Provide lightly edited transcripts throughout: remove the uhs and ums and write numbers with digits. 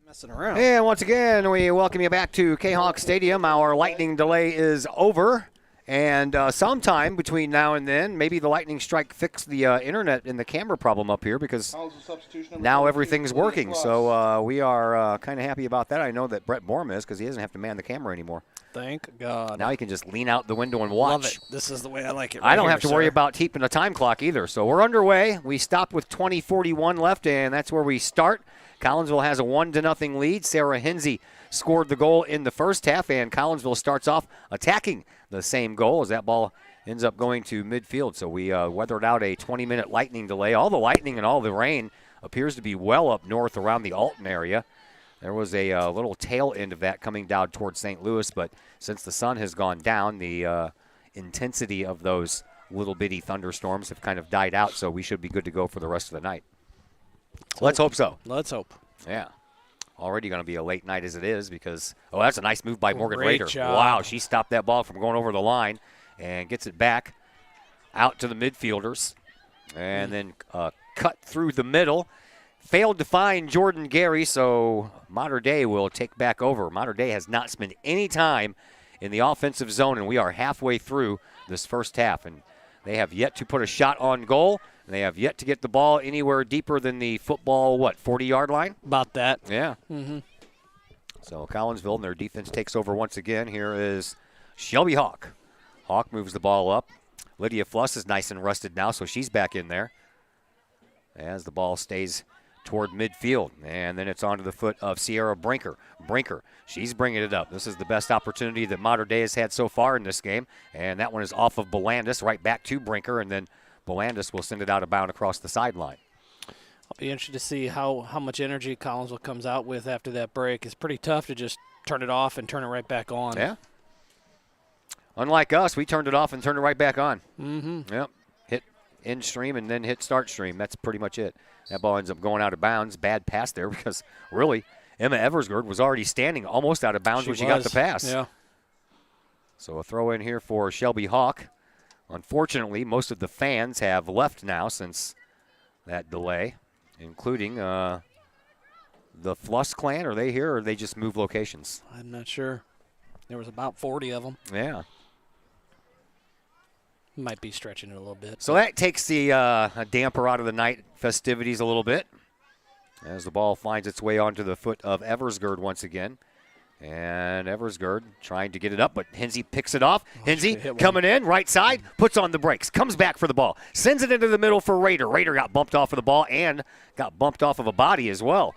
Messing around. And once again, we welcome you back to Kahok Stadium. Our lightning delay is over. And sometime between now and then, maybe the lightning strike fixed the internet and the camera problem up here because now everything's working. So we are kind of happy about that. I know that Brett Borm is because he doesn't have to man the camera anymore. Thank God. Now he can just lean out the window and watch. Love it. This is the way I like it. I don't have to worry about keeping a time clock either. So we're underway. We stopped with 20:41 left, and that's where we start. Collinsville has a 1-0 lead. Sarah Hinsey scored the goal in the first half, and Collinsville starts off attacking the same goal as that ball ends up going to midfield. So we weathered out a 20-minute lightning delay. All the lightning and all the rain appears to be well up north around the Alton area. There was a little tail end of that coming down towards St. Louis, but since the sun has gone down, the intensity of those little bitty thunderstorms have kind of died out, so we should be good to go for the rest of the night. Let's hope so. Let's hope. Yeah. Already going to be a late night as it is because, oh, that's a nice move by Morgan Great Rader. job. Wow, she stopped that ball from going over the line and gets it back out to the midfielders and then cut through the middle. Failed to find Jordan Gary, so Mater Dei will take back over. Mater Dei has not spent any time in the offensive zone, and we are halfway through this first half. And they have yet to put a shot on goal, and they have yet to get the ball anywhere deeper than the football, 40-yard line? About that. Yeah. So Collinsville and their defense takes over once again. Here is Shelby Hawk. Hawk moves the ball up. Lydia Fluss is nice and rested now, so she's back in there as the ball stays toward midfield. And then it's onto the foot of Sierra Brinker. She's bringing it up. This is the best opportunity that Mater Dei has had so far in this game. And that one is off of Belandis, right back to Brinker. And then Belandis will send it out of bound across the sideline. I'll be interested to see how much energy Collinsville comes out with after that break. It's pretty tough to just turn it off and turn it right back on. Yeah. Unlike us, we turned it off and turned it right back on. Yep. Hit end stream and then hit start stream. That's pretty much it. That ball ends up going out of bounds. Bad pass there because really Emma Eversgerd was already standing almost out of bounds when she got the pass. Yeah. So a throw in here for Shelby Hawk. Unfortunately, most of the fans have left now since that delay, including the Fluss clan. Are they here or they just move locations? I'm not sure. There was about 40 of them. Yeah. Might be stretching it a little bit. So that takes the damper out of the night festivities a little bit as the ball finds its way onto the foot of Eversgerd once again. And Eversgerd trying to get it up, but Hinsey picks it off. Hinsey coming in, right side, puts on the brakes, comes back for the ball, sends it into the middle for Rader. Rader got bumped off of the ball and got bumped off of a body as well.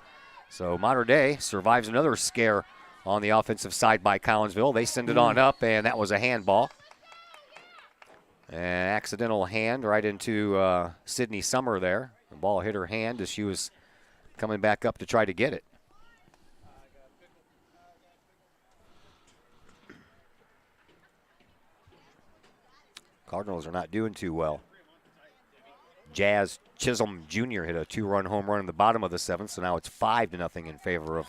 So Mater Dei survives another scare on the offensive side by Collinsville. They send it on up, and that was a handball. An accidental hand right into Sydney Summer there. The ball hit her hand as she was coming back up to try to get it. Cardinals are not doing too well. Jazz Chisholm Jr. hit a 2-run home run in the bottom of the seventh, so now it's 5-0 in favor of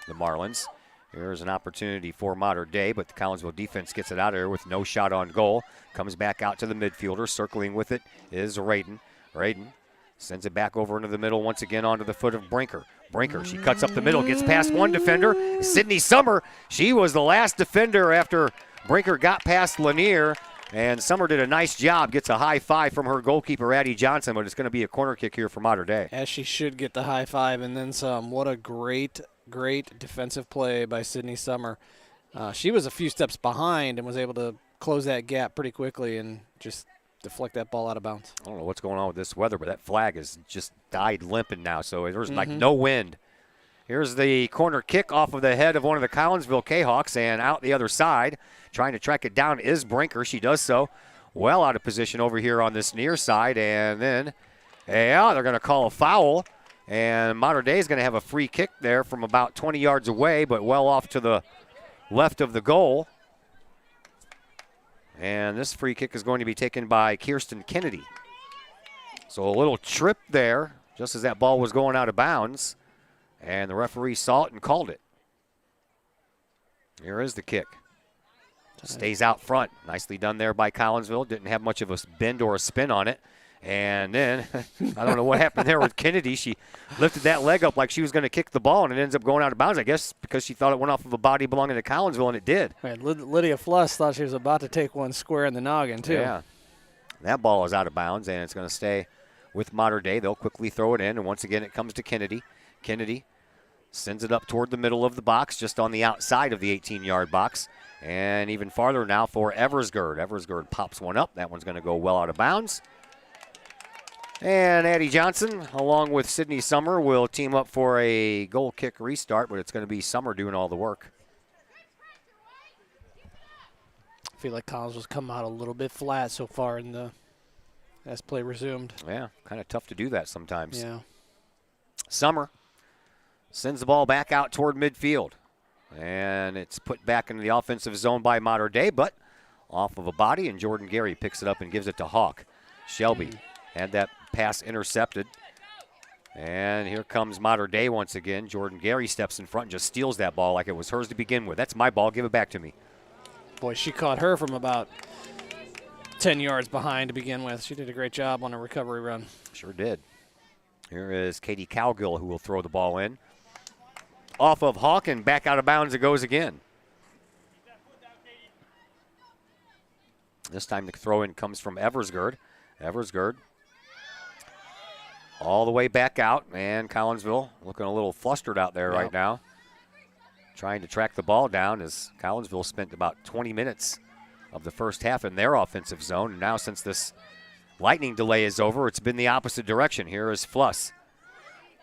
the Marlins. Here's an opportunity for Mater Dei, but the Collinsville defense gets it out of here with no shot on goal. Comes back out to the midfielder. Circling with it is Raiden. Raiden sends it back over into the middle once again onto the foot of Brinker. Brinker, she cuts up the middle, gets past one defender. Sydney Summer, she was the last defender after Brinker got past Lanier. And Summer did a nice job, gets a high five from her goalkeeper, Addie Johnson, but it's going to be a corner kick here for Mater Dei. As she should get the high five and then some. What a great defensive play by Sydney Summer. She was a few steps behind and was able to close that gap pretty quickly and just deflect that ball out of bounds. I don't know what's going on with this weather, but that flag has just died limping now, so there's like no wind. Here's the corner kick off of the head of one of the Collinsville Kahawks, and out the other side, trying to track it down is Brinker. She does so well out of position over here on this near side, and then, yeah, they're going to call a foul, and Mater Dei is going to have a free kick there from about 20 yards away, but well off to the left of the goal. And this free kick is going to be taken by Kirsten Kennedy. So a little trip there, just as that ball was going out of bounds. And the referee saw it and called it. Here is the kick. Stays out front. Nicely done there by Collinsville. Didn't have much of a bend or a spin on it. And then, I don't know what happened there with Kennedy. She lifted that leg up like she was going to kick the ball, and it ends up going out of bounds, I guess, because she thought it went off of a body belonging to Collinsville, and it did. Man, Lydia Fluss thought she was about to take one square in the noggin, too. Yeah. That ball is out of bounds, and it's going to stay with Mater Dei. They'll quickly throw it in, and once again it comes to Kennedy. Kennedy sends it up toward the middle of the box, just on the outside of the 18-yard box. And even farther now for Eversgerd. Eversgerd pops one up. That one's going to go well out of bounds. And Addie Johnson, along with Sydney Summer, will team up for a goal kick restart, but it's going to be Summer doing all the work. I feel like Collinsville's come out a little bit flat so far as play resumed. Yeah, kind of tough to do that sometimes. Yeah. Summer sends the ball back out toward midfield. And it's put back into the offensive zone by Mater Dei, but off of a body, and Jordan Gary picks it up and gives it to Hawk. Shelby had that pass intercepted. And here comes Mater Dei once again. Jordan Gary steps in front and just steals that ball like it was hers to begin with. That's my ball. Give it back to me. Boy, she caught her from about 10 yards behind to begin with. She did a great job on a recovery run. Sure did. Here is Katie Cowgill, who will throw the ball in. Off of Hawk, and back out of bounds it goes again. This time the throw in comes from Eversgerd. Eversgerd all the way back out, and Collinsville looking a little flustered out there right now, trying to track the ball down, as Collinsville spent about 20 minutes of the first half in their offensive zone. And now, since this lightning delay is over, it's been the opposite direction. Here is Fluss.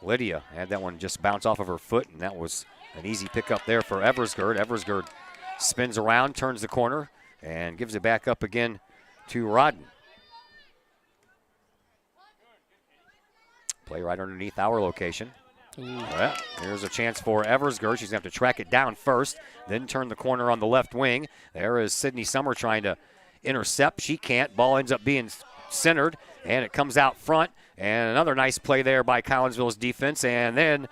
Lydia had that one just bounce off of her foot, and that was an easy pickup there for Eversgerd. Eversgerd spins around, turns the corner, and gives it back up again to Rodden. Play right underneath our location. Well, here's a chance for Eversgerd. She's going to have to track it down first, then turn the corner on the left wing. There is Sydney Summer trying to intercept. She can't. Ball ends up being centered, and it comes out front. And another nice play there by Collinsville's defense. And then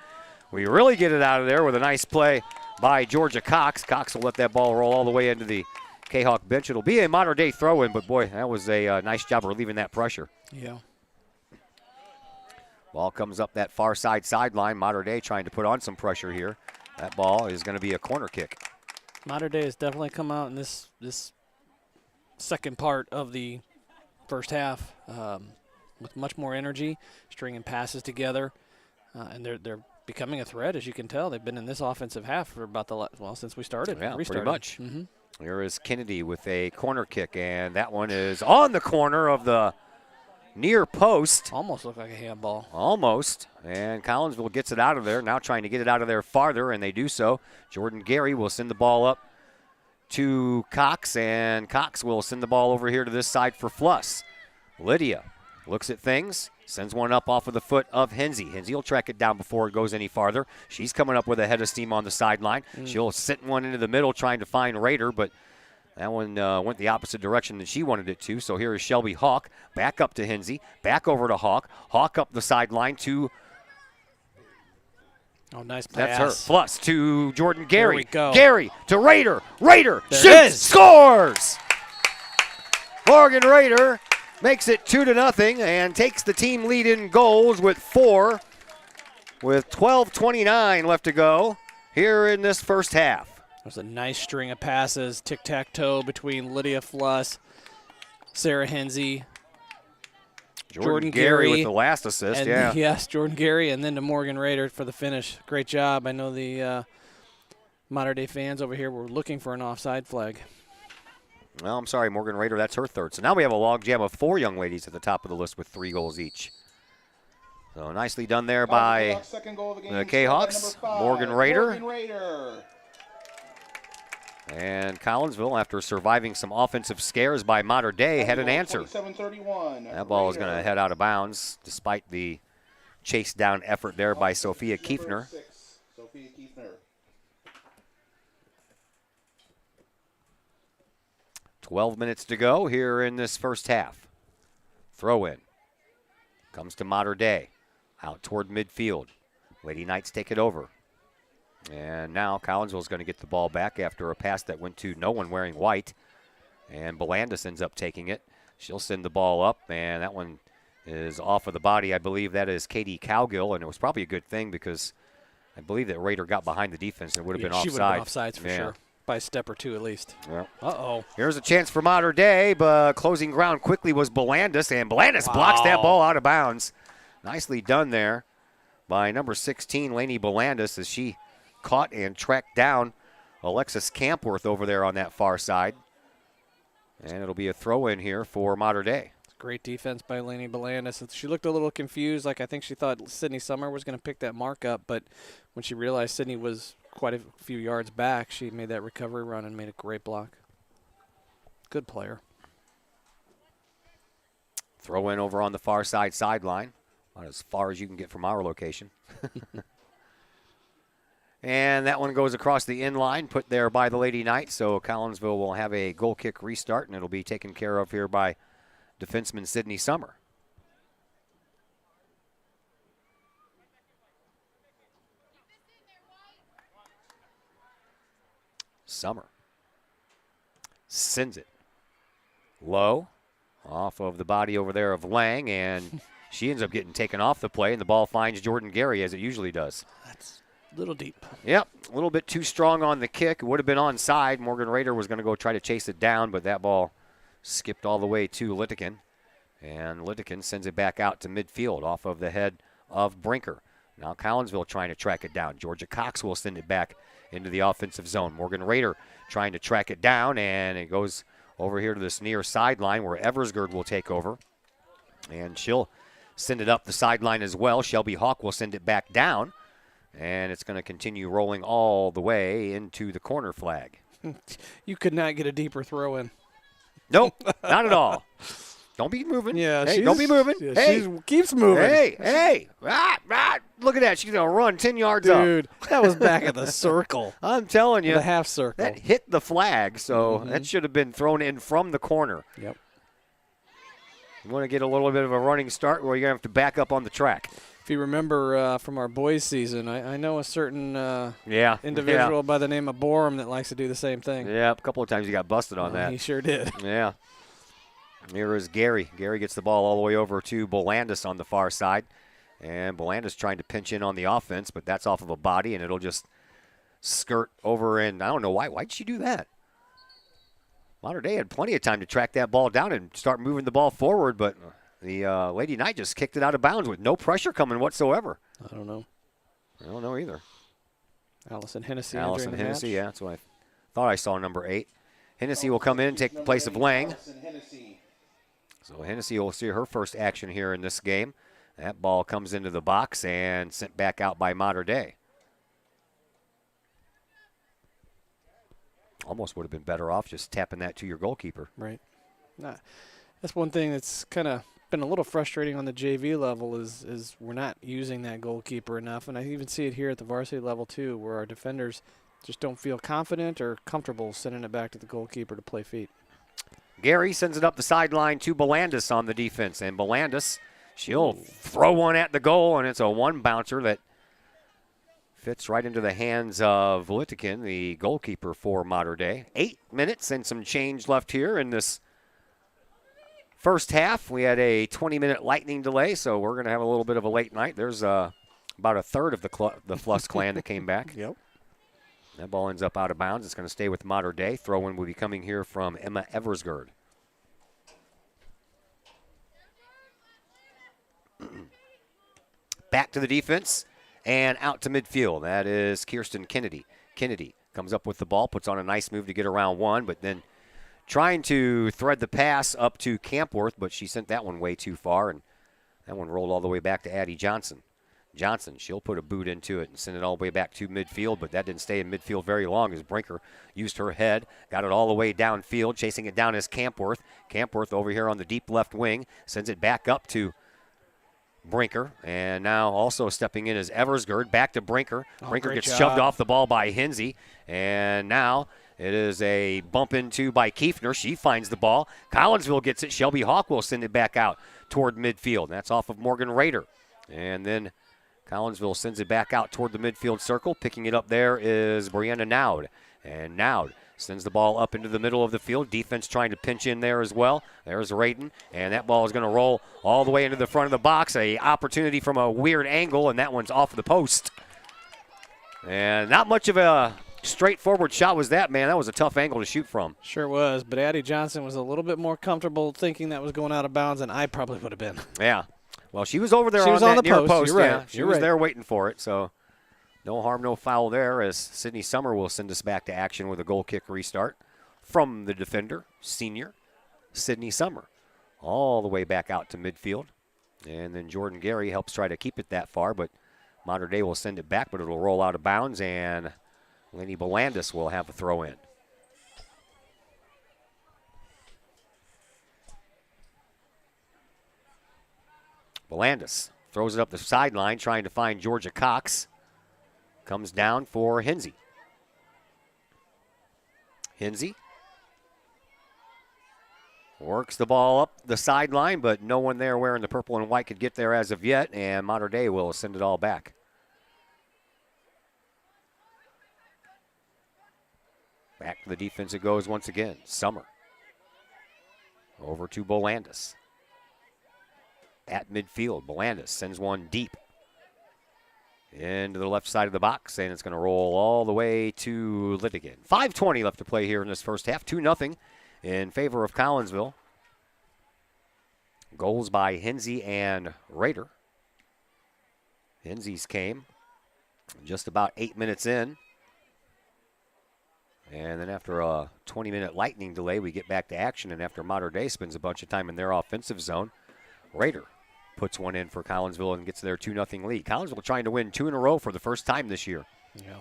we really get it out of there with a nice play by Georgia Cox. Cox will let that ball roll all the way into the Kahok bench. It'll be a Mater Dei throw-in, but, boy, that was a nice job relieving that pressure. Yeah. Ball comes up that far sideline. Mater Dei trying to put on some pressure here. That ball is going to be a corner kick. Mater Dei has definitely come out in this second part of the first half with much more energy, stringing passes together, and they're becoming a threat, as you can tell. They've been in this offensive half for about since we started. Yeah, restarted. pretty much. Here is Kennedy with a corner kick, and that one is on the corner of the near post. Almost looked like a handball. Almost. And Collinsville gets it out of there, now trying to get it out of there farther, and they do so. Jordan Gary will send the ball up to Cox, and Cox will send the ball over here to this side for Fluss. Lydia looks at things, sends one up off of the foot of Hensey. Hensey will track it down before it goes any farther. She's coming up with a head of steam on the sideline. She'll send one into the middle trying to find Rader, but that one went the opposite direction than she wanted it to. So here is Shelby Hawk, back up to Hensey, back over to Hawk. Hawk up the sideline to... Oh, nice pass. That's her. Fluss to Jordan Gary. There we go. Gary to Rader. Rader There shoots, scores! Morgan Rader makes it 2-0 and takes the team lead in goals with 4, with 12:29 left to go here in this first half. There's a nice string of passes, tic-tac-toe between Lydia Fluss, Sarah Hensey, Jordan Gary with the last assist, and yes, Jordan Gary, and then to Morgan Rader for the finish. Great job. I know the Mater Dei fans over here were looking for an offside flag. Well, I'm sorry, Morgan Rader, that's her third. So now we have a logjam of 4 young ladies at the top of the list with 3 goals each. So nicely done there by the Kahawks. Morgan Rader. And Collinsville, after surviving some offensive scares by Mater Dei, had an answer. That ball is going to head out of bounds, despite the chase down effort there by Sophia Kiefner. 12 minutes to go here in this first half. Throw in. Comes to Mater Dei. Out toward midfield. Lady Knights take it over. And now Collinsville's going to get the ball back after a pass that went to no one wearing white. And Belandis ends up taking it. She'll send the ball up, and that one is off of the body. I believe that is Katie Cowgill, and it was probably a good thing because I believe that Raider got behind the defense and it would have been She would offside. have been offsides for sure, by a step or two at least. Yeah. Uh-oh. Here's a chance for Mater Dei, but closing ground quickly was Belandis, and Belandis blocks that ball out of bounds. Nicely done there by number 16, Lainey Belandis, as she caught and tracked down Alexis Campworth over there on that far side. And it'll be a throw in here for Mater Dei. Great defense by Lainey Belandis. She looked a little confused, like I think she thought Sydney Summer was going to pick that mark up, but when she realized Sydney was quite a few yards back, she made that recovery run and made a great block. Good player. Throw in over on the far side sideline, about as far as you can get from our location. And that one goes across the inline, put there by the Lady Knights, so Collinsville will have a goal kick restart, and it'll be taken care of here by defenseman Sydney Summer. Summer sends it low off of the body over there of Lang, and she ends up getting taken off the play, and the ball finds Jordan Gary as it usually does. That's a little deep. Yep, a little bit too strong on the kick. It would have been onside. Morgan Rader was going to go try to chase it down, but that ball skipped all the way to Littikin, and Littikin sends it back out to midfield off of the head of Brinker. Now Collinsville trying to track it down. Georgia Cox will send it back into the offensive zone. Morgan Rader trying to track it down, and it goes over here to this near sideline where Eversgerd will take over. And she'll send it up the sideline as well. Shelby Hawk will send it back down, and it's going to continue rolling all the way into the corner flag. You could not get a deeper throw in. Nope, not at all. Don't be moving. Yeah, hey, don't be moving. Yeah, hey, she keeps moving. Hey. Look at that. She's going to run 10 yards up. Dude, that was back at the circle. I'm telling you. The half circle. That hit the flag, so that should have been thrown in from the corner. Yep. You want to get a little bit of a running start where you're going to have to back up on the track. If you remember from our boys' season, I know a certain individual by the name of Borum that likes to do the same thing. Yeah, a couple of times he got busted on that. He sure did. Yeah. Here is Gary. Gary gets the ball all the way over to Belandis on the far side. And Belandis trying to pinch in on the offense, but that's off of a body, and it'll just skirt over. And I don't know why. Why'd she do that? Mater Dei had plenty of time to track that ball down and start moving the ball forward, but the Lady Knight just kicked it out of bounds with no pressure coming whatsoever. I don't know. I don't know either. Allison Hennessy. Allison Hennessy, yeah, that's what I thought I saw, number 8. Hennessy will come in and take the place of Lang. So Hennessy will see her first action here in this game. That ball comes into the box and sent back out by Mater Dei. Almost would have been better off just tapping that to your goalkeeper. Right. Nah, that's one thing that's kind of been a little frustrating on the JV level is we're not using that goalkeeper enough. And I even see it here at the varsity level too, where our defenders just don't feel confident or comfortable sending it back to the goalkeeper to play feet. Gary sends it up the sideline to Belandis on the defense. And Belandis, she'll throw one at the goal, and it's a one bouncer that fits right into the hands of Littikin, the goalkeeper for Mater Dei. 8 minutes and some change left here in this first half. We had a 20-minute lightning delay, so we're going to have a little bit of a late night. There's about a third of the Fluss clan that came back. Yep. That ball ends up out of bounds. It's going to stay with Mater Dei. Throw-in will be coming here from Emma Eversgerd. Back to the defense and out to midfield. That is Kirsten Kennedy. Kennedy comes up with the ball, puts on a nice move to get around one, but then trying to thread the pass up to Campworth, but she sent that one way too far, and that one rolled all the way back to Addie Johnson. Johnson, she'll put a boot into it and send it all the way back to midfield, but that didn't stay in midfield very long as Brinker used her head, got it all the way downfield. Chasing it down is Campworth. Campworth over here on the deep left wing, sends it back up to Brinker, and now also stepping in is Eversgerd. Back to Brinker. Brinker gets shoved off the ball by Hinsey, and now it is a bump into by Kiefner. She finds the ball. Collinsville gets it. Shelby Hawk will send it back out toward midfield. That's off of Morgan Rader. And then Collinsville sends it back out toward the midfield circle. Picking it up there is Brianna Naud. And Naud Sends the ball up into the middle of the field. Defense trying to pinch in there as well. There's Radin, and that ball is going to roll all the way into the front of the box. A opportunity from a weird angle, and that one's off the post. And not much of a straightforward shot was that, man. That was a tough angle to shoot from. Sure was, but Addie Johnson was a little bit more comfortable thinking that was going out of bounds than I probably would have been. Yeah. Well, she was over there She was on that the near post. post. You're right. Yeah, she was there waiting for it, so no harm, no foul there as Sydney Summer will send us back to action with a goal kick restart from the defender, senior Sydney Summer, all the way back out to midfield. And then Jordan Gary helps try to keep it that far, but Mater Dei will send it back, but it'll roll out of bounds, and Lenny Belandis will have a throw in. Belandis throws it up the sideline, trying to find Georgia Cox. Comes down for Hinsey. Hinsey works the ball up the sideline, but no one there wearing the purple and white could get there as of yet, and Mater Dei will send it all back. Back to the defense it goes once again. Summer. Over to Belandis. At midfield, Belandis sends one deep into the left side of the box, and it's going to roll all the way to Litigan. 5:20 left to play here in this first half. 2-0 in favor of Collinsville. Goals by Hinsey and Rader. Hinsey's came just about 8 minutes in. And then after a 20-minute lightning delay, we get back to action, and after Mater Dei spends a bunch of time in their offensive zone, Rader puts one in for Collinsville and gets their 2-0 lead. Collinsville trying to win 2 in a row for the first time this year. Yeah.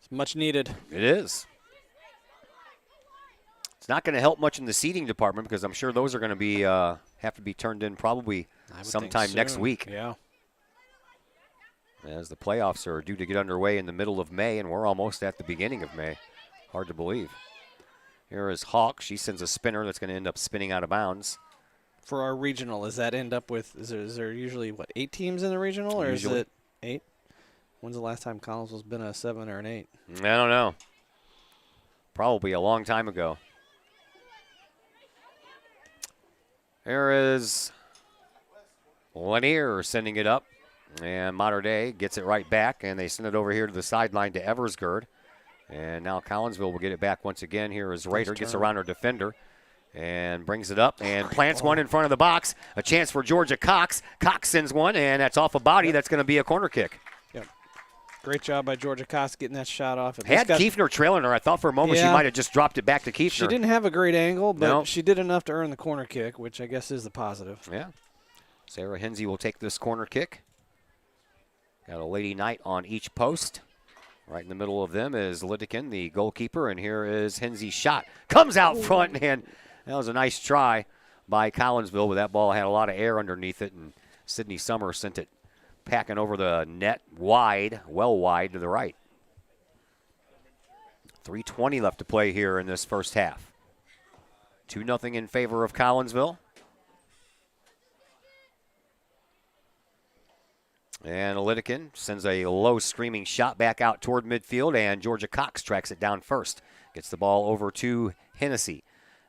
It's much needed. It is. It's not going to help much in the seeding department because I'm sure those are going to be have to be turned in probably sometime next week. Yeah. As the playoffs are due to get underway in the middle of May, and we're almost at the beginning of May. Hard to believe. Here is Hawk. She sends a spinner that's going to end up spinning out of bounds. For our regional, does that end up with, is there usually, 8 teams in the regional, or Usually. is it 8? When's the last time Collinsville's been a 7 or an 8? I don't know. Probably a long time ago. There is Lanier sending it up, and Mater Dei gets it right back, and they send it over here to the sideline to Eversgerd. And now Collinsville will get it back once again. Here is Rader, gets around her defender and brings it up and plants one in front of the box. A chance for Georgia Cox. Cox sends one, and that's off a body. That's going to be a corner kick. Yep. Great job by Georgia Cox getting that shot off. Had Kiefner trailing her. I thought for a moment she might have just dropped it back to Kiefner. She didn't have a great angle, but No. she did enough to earn the corner kick, which I guess is the positive. Yeah. Sarah Hinsey will take this corner kick. Got a Lady Knight on each post. Right in the middle of them is Litikin, the goalkeeper, and here is Hinsey's shot. Comes out front, and that was a nice try by Collinsville, but that ball had a lot of air underneath it, and Sydney Summer sent it packing over the net wide, well wide to the right. 3:20 left to play here in this first half. 2-0 in favor of Collinsville. And Litikin sends a low screaming shot back out toward midfield, and Georgia Cox tracks it down first. Gets the ball over to Hennessy.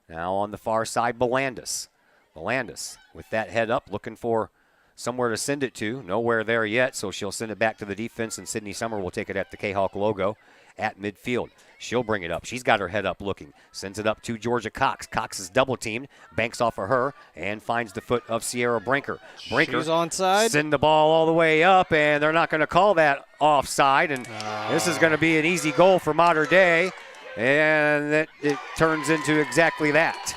Now on the far side, Belandis. Belandis with that head up, looking for somewhere to send it to. Nowhere there yet, so she'll send it back to the defense, and Sydney Summer will take it at the Kahok logo at midfield. She'll bring it up. She's got her head up looking. Sends it up to Georgia Cox. Cox is double teamed, banks off of her, and finds the foot of Sierra Brinker. Brinker She's onside. send the ball all the way up, and they're not going to call that offside, and this is going to be an easy goal for Mater Dei, and it turns into exactly that.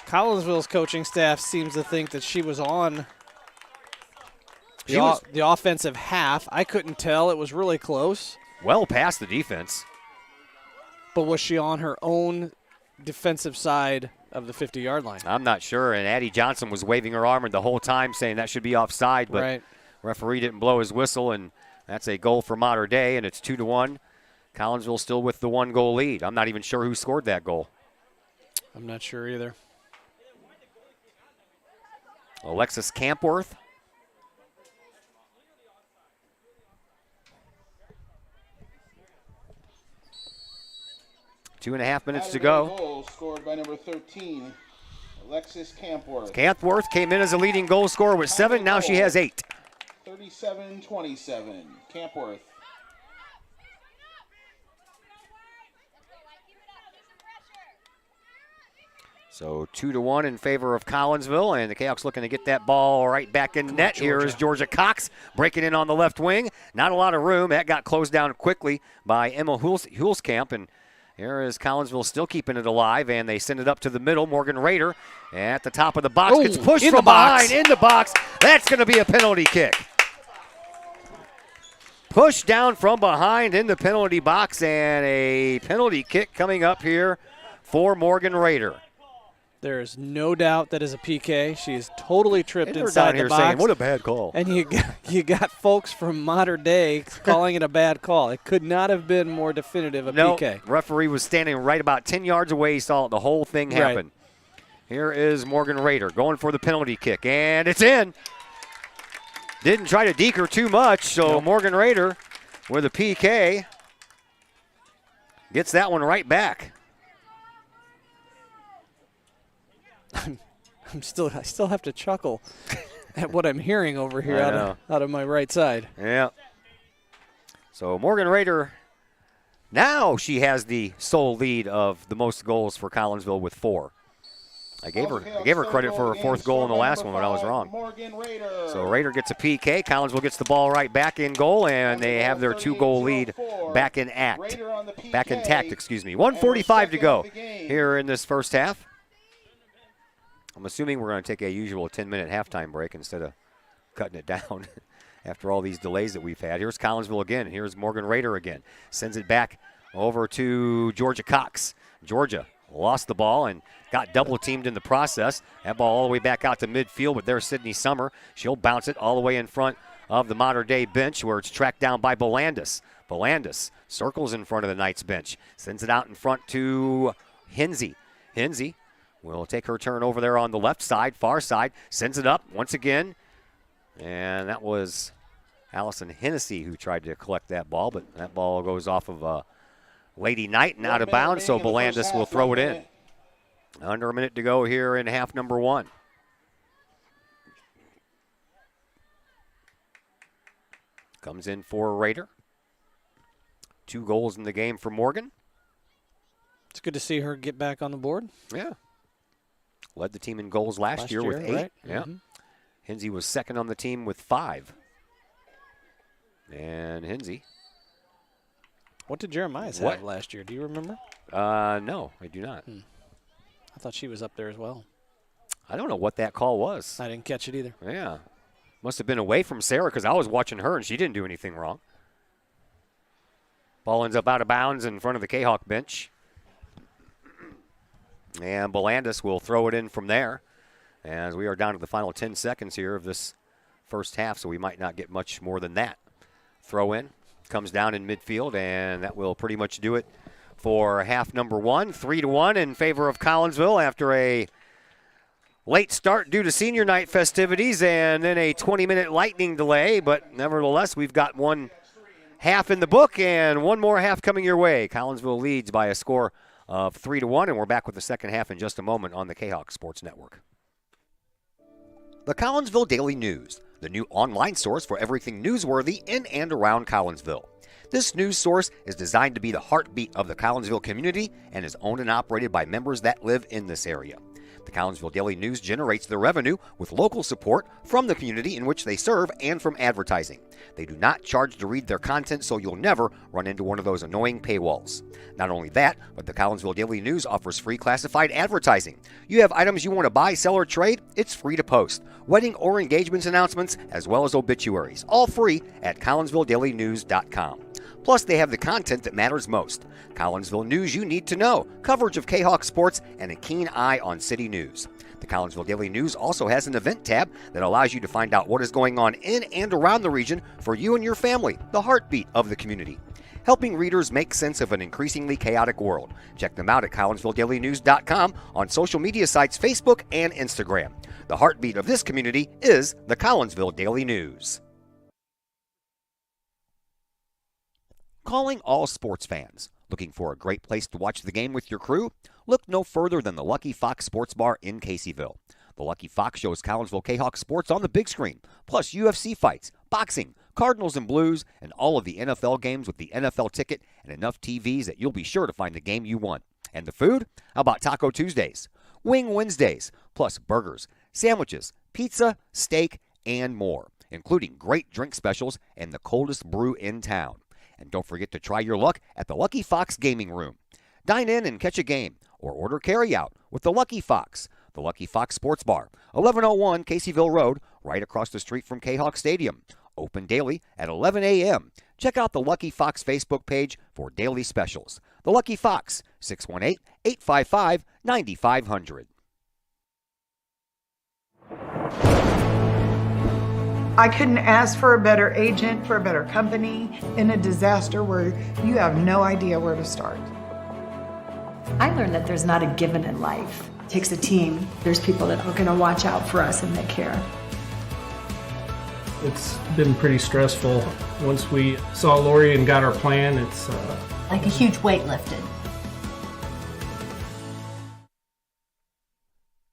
Collinsville's coaching staff seems to think that she was on the offensive half. I couldn't tell. It was really close. Well past the defense. But was she on her own defensive side of the 50-yard line? I'm not sure, and Addie Johnson was waving her arm the whole time saying that should be offside, but referee didn't blow his whistle, and that's a goal for Mater Dei, and it's 2-1. Collinsville still with the 1-goal lead. I'm not even sure who scored that goal. I'm not sure either. Alexis Campworth. 2.5 minutes to Saturday go. Goal scored by number 13, Alexis Campworth. Campworth came in as a leading goal scorer with 7. Now she has 8. 37-27. Campworth. So 2-1 in favor of Collinsville, and the Cahoks looking to get that ball right back in net. Here is Georgia Cox breaking in on the left wing. Not a lot of room. That got closed down quickly by Emma Hulskamp, and here is Collinsville still keeping it alive, and they send it up to the middle. Morgan Rader at the top of the box gets pushed from behind in the box. That's going to be a penalty kick. Pushed down from behind in the penalty box, and a penalty kick coming up here for Morgan Rader. There is no doubt that is a PK. She is totally tripped And inside down the here box. saying, what a bad call. And you got folks from modern day calling it a bad call. It could not have been more definitive a PK. Referee was standing right about 10 yards away. He saw the whole thing happen. Right. Here is Morgan Rader going for the penalty kick, and it's in. Didn't try to deke her too much, so Morgan Rader with a PK gets that one right back. I still have to chuckle at what I'm hearing over here out of my right side. Yeah. So Morgan Rader, now she has the sole lead of the most goals for Collinsville with 4. I gave her credit for her 4th goal in the last one, but I was wrong. So Rader gets a PK. Collinsville gets the ball right back in goal, and they have their 2-goal lead back intact. 1:45 to go here in this first half. I'm assuming we're going to take a usual 10-minute halftime break instead of cutting it down after all these delays that we've had. Here's Collinsville again. Here's Morgan Rader again. Sends it back over to Georgia Cox. Georgia lost the ball and got double-teamed in the process. That ball all the way back out to midfield, but there's Sydney Summer. She'll bounce it all the way in front of the modern-day bench where it's tracked down by Belandis. Belandis circles in front of the Knights bench. Sends it out in front to Hinsey. Hinsey will take her turn over there on the left side, far side, sends it up once again. And that was Allison Hennessy who tried to collect that ball, but that ball goes off of Lady Knight and out of bounds, so Belandis will throw it in. Under a minute to go here in half number 1. Comes in for Rader. 2 goals in the game for Morgan. It's good to see her get back on the board. Yeah. Led the team in goals last year with 8. Right? Yeah. Mm-hmm. Hinsey was second on the team with 5. And Hinsey. What did Jeremiah's have last year? Do you remember? No, I do not. I thought she was up there as well. I don't know what that call was. I didn't catch it either. Yeah. Must have been away from Sarah because I was watching her and she didn't do anything wrong. Ball ends up out of bounds in front of the Kahok bench. And Belandis will throw it in from there as we are down to the final 10 seconds here of this first half, so we might not get much more than that. Throw in, comes down in midfield, and that will pretty much do it for half number 1. 3-1 in favor of Collinsville after a late start due to senior night festivities and then a 20-minute lightning delay, but nevertheless, we've got one half in the book and one more half coming your way. Collinsville leads by a score of 3-1, and we're back with the second half in just a moment on the Kahok Sports Network. The Collinsville Daily News, the new online source for everything newsworthy in and around Collinsville. This news source is designed to be the heartbeat of the Collinsville community and is owned and operated by members that live in this area. The Collinsville Daily News generates their revenue with local support from the community in which they serve and from advertising. They do not charge to read their content, so you'll never run into one of those annoying paywalls. Not only that, but the Collinsville Daily News offers free classified advertising. You have items you want to buy, sell, or trade? It's free to post. Wedding or engagements announcements, as well as obituaries, all free at CollinsvilleDailyNews.com. Plus, they have the content that matters most. Collinsville news you need to know, coverage of Kahok sports, and a keen eye on city news. The Collinsville Daily News also has an event tab that allows you to find out what is going on in and around the region for you and your family, the heartbeat of the community. Helping readers make sense of an increasingly chaotic world. Check them out at CollinsvilleDailyNews.com on social media sites Facebook and Instagram. The heartbeat of this community is the Collinsville Daily News. Calling all sports fans. Looking for a great place to watch the game with your crew? Look no further than the Lucky Fox Sports Bar in Caseyville. The Lucky Fox shows Collinsville Kahok sports on the big screen, plus UFC fights, boxing, Cardinals and Blues, and all of the NFL games with the NFL ticket and enough TVs that you'll be sure to find the game you want. And the food? How about Taco Tuesdays, Wing Wednesdays, plus burgers, sandwiches, pizza, steak, and more, including great drink specials and the coldest brew in town. And don't forget to try your luck at the Lucky Fox Gaming Room. Dine in and catch a game, or order carryout with the Lucky Fox. The Lucky Fox Sports Bar, 1101 Caseyville Road, right across the street from Kahok Stadium. Open daily at 11 a.m. Check out the Lucky Fox Facebook page for daily specials. The Lucky Fox, 618-855-9500. I couldn't ask for a better agent, for a better company in a disaster where you have no idea where to start. I learned that there's not a given in life. It takes a team. There's people that are going to watch out for us and that care. It's been pretty stressful. Once we saw Lori and got our plan, it's like a huge weight lifted.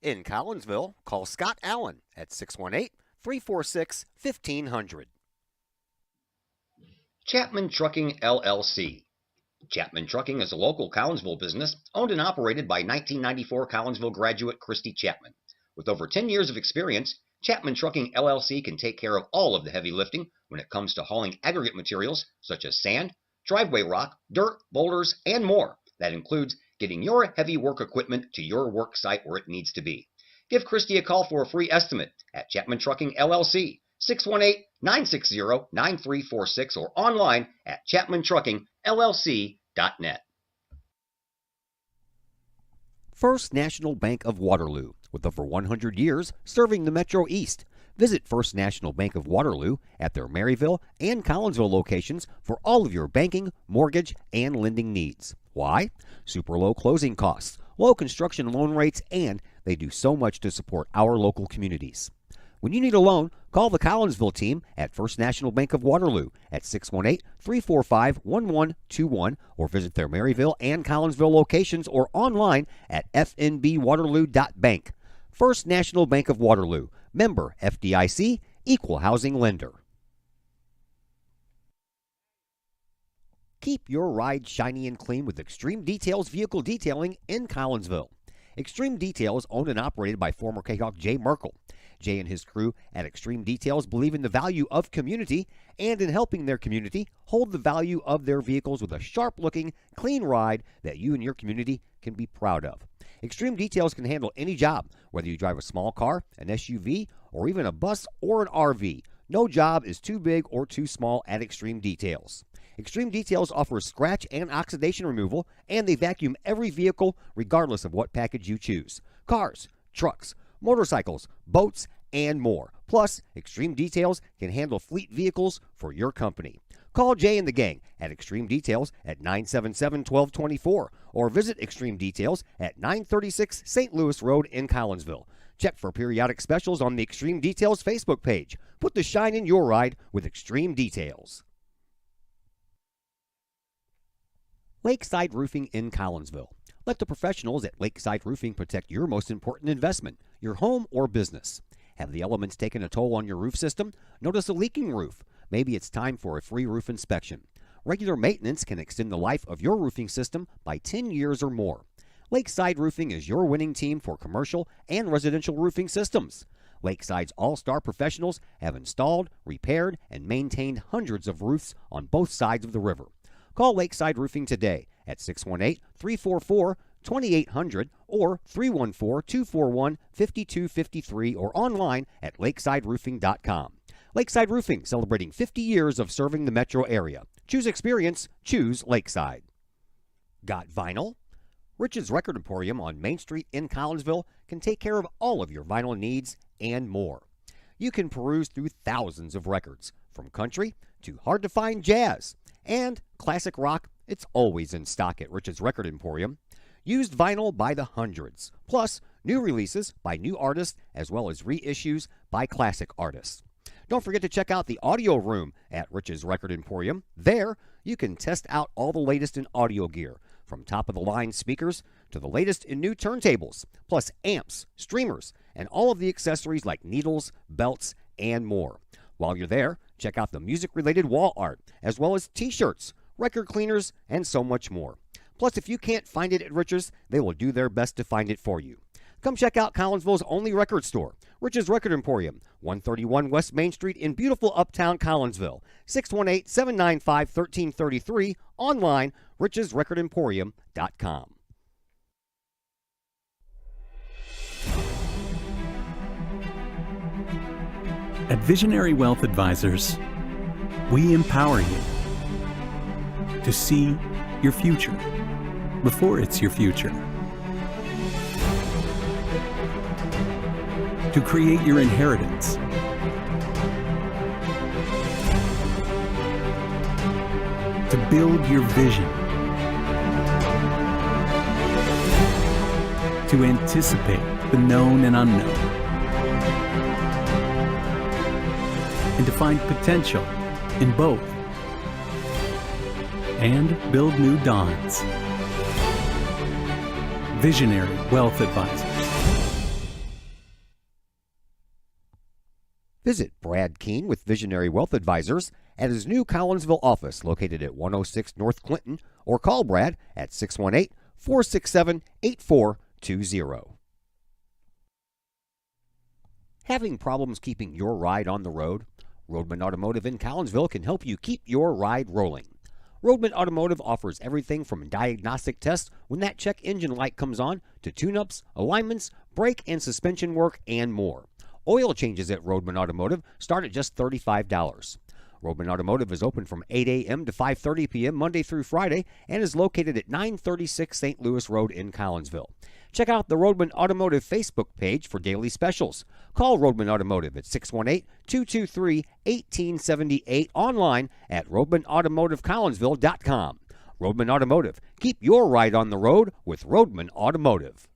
In Collinsville, call Scott Allen at 618-346-1500. Chapman Trucking, LLC. Chapman Trucking is a local Collinsville business owned and operated by 1994 Collinsville graduate Christy Chapman. With over 10 years of experience, Chapman Trucking, LLC can take care of all of the heavy lifting when it comes to hauling aggregate materials such as sand, driveway rock, dirt, boulders, and more. That includes getting your heavy work equipment to your work site where it needs to be. Give Christy a call for a free estimate at Chapman Trucking, LLC, 618-960-9346 or online at chapmantruckingllc.net. First National Bank of Waterloo, with over 100 years serving the Metro East. Visit First National Bank of Waterloo at their Maryville and Collinsville locations for all of your banking, mortgage, and lending needs. Why? Super low closing costs, low construction loan rates, and they do so much to support our local communities. When you need a loan, call the Collinsville team at First National Bank of Waterloo at 618-345-1121 or visit their Maryville and Collinsville locations or online at fnbwaterloo.bank. First National Bank of Waterloo, member FDIC, equal housing lender. Keep your ride shiny and clean with Extreme Details Vehicle Detailing in Collinsville. Extreme Details, owned and operated by former Kahok Jay Merkel. Jay and his crew at Extreme Details believe in the value of community and in helping their community hold the value of their vehicles with a sharp-looking, clean ride that you and your community can be proud of. Extreme Details can handle any job, whether you drive a small car, an SUV, or even a bus or an RV. No job is too big or too small at Extreme Details. Extreme Details offers scratch and oxidation removal, and they vacuum every vehicle regardless of what package you choose. Cars, trucks, motorcycles, boats, and more. Plus, Extreme Details can handle fleet vehicles for your company. Call Jay and the gang at Extreme Details at 977-1224 or visit Extreme Details at 936 St. Louis Road in Collinsville. Check for periodic specials on the Extreme Details Facebook page. Put the shine in your ride with Extreme Details. Lakeside Roofing in Collinsville. Let the professionals at Lakeside Roofing protect your most important investment, your home or business. Have the elements taken a toll on your roof system? Notice a leaking roof? Maybe it's time for a free roof inspection. Regular maintenance can extend the life of your roofing system by 10 years or more. Lakeside Roofing is your winning team for commercial and residential roofing systems. Lakeside's all-star professionals have installed, repaired, and maintained hundreds of roofs on both sides of the river. Call Lakeside Roofing today at 618-344-2800 or 314-241-5253 or online at lakesideroofing.com. Lakeside Roofing, celebrating 50 years of serving the metro area. Choose experience, choose Lakeside. Got vinyl? Rich's Record Emporium on Main Street in Collinsville can take care of all of your vinyl needs and more. You can peruse through thousands of records, from country to hard-to-find jazz. And classic rock, it's always in stock at Rich's Record Emporium. Used vinyl by the hundreds, plus new releases by new artists as well as reissues by classic artists. Don't forget to check out the audio room at Rich's Record Emporium. There, you can test out all the latest in audio gear, from top-of-the-line speakers to the latest in new turntables, plus amps, streamers, and all of the accessories like needles, belts, and more. While you're there, check out the music-related wall art, as well as t-shirts, record cleaners, and so much more. Plus, if you can't find it at Rich's, they will do their best to find it for you. Come check out Collinsville's only record store, Rich's Record Emporium, 131 West Main Street in beautiful uptown Collinsville, 618-795-1333, online, richesrecordemporium.com. At Visionary Wealth Advisors, we empower you to see your future before it's your future, to create your inheritance, to build your vision, to anticipate the known and unknown, and to find potential in both, and build new dawns. Visionary Wealth Advisors. Visit Brad Keene with Visionary Wealth Advisors at his new Collinsville office located at 106 North Clinton, or call Brad at 618-467-8420. Having problems keeping your ride on the road? Roadman Automotive in Collinsville can help you keep your ride rolling. Roadman Automotive offers everything from diagnostic tests when that check engine light comes on to tune-ups, alignments, brake and suspension work, and more. Oil changes at Roadman Automotive start at just $35. Roadman Automotive is open from 8 a.m. to 5:30 p.m. Monday through Friday and is located at 936 St. Louis Road in Collinsville. Check out the Roadman Automotive Facebook page for daily specials. Call Roadman Automotive at 618-223-1878, online at roadmanautomotivecollinsville.com. Roadman Automotive. Keep your ride on the road with Roadman Automotive.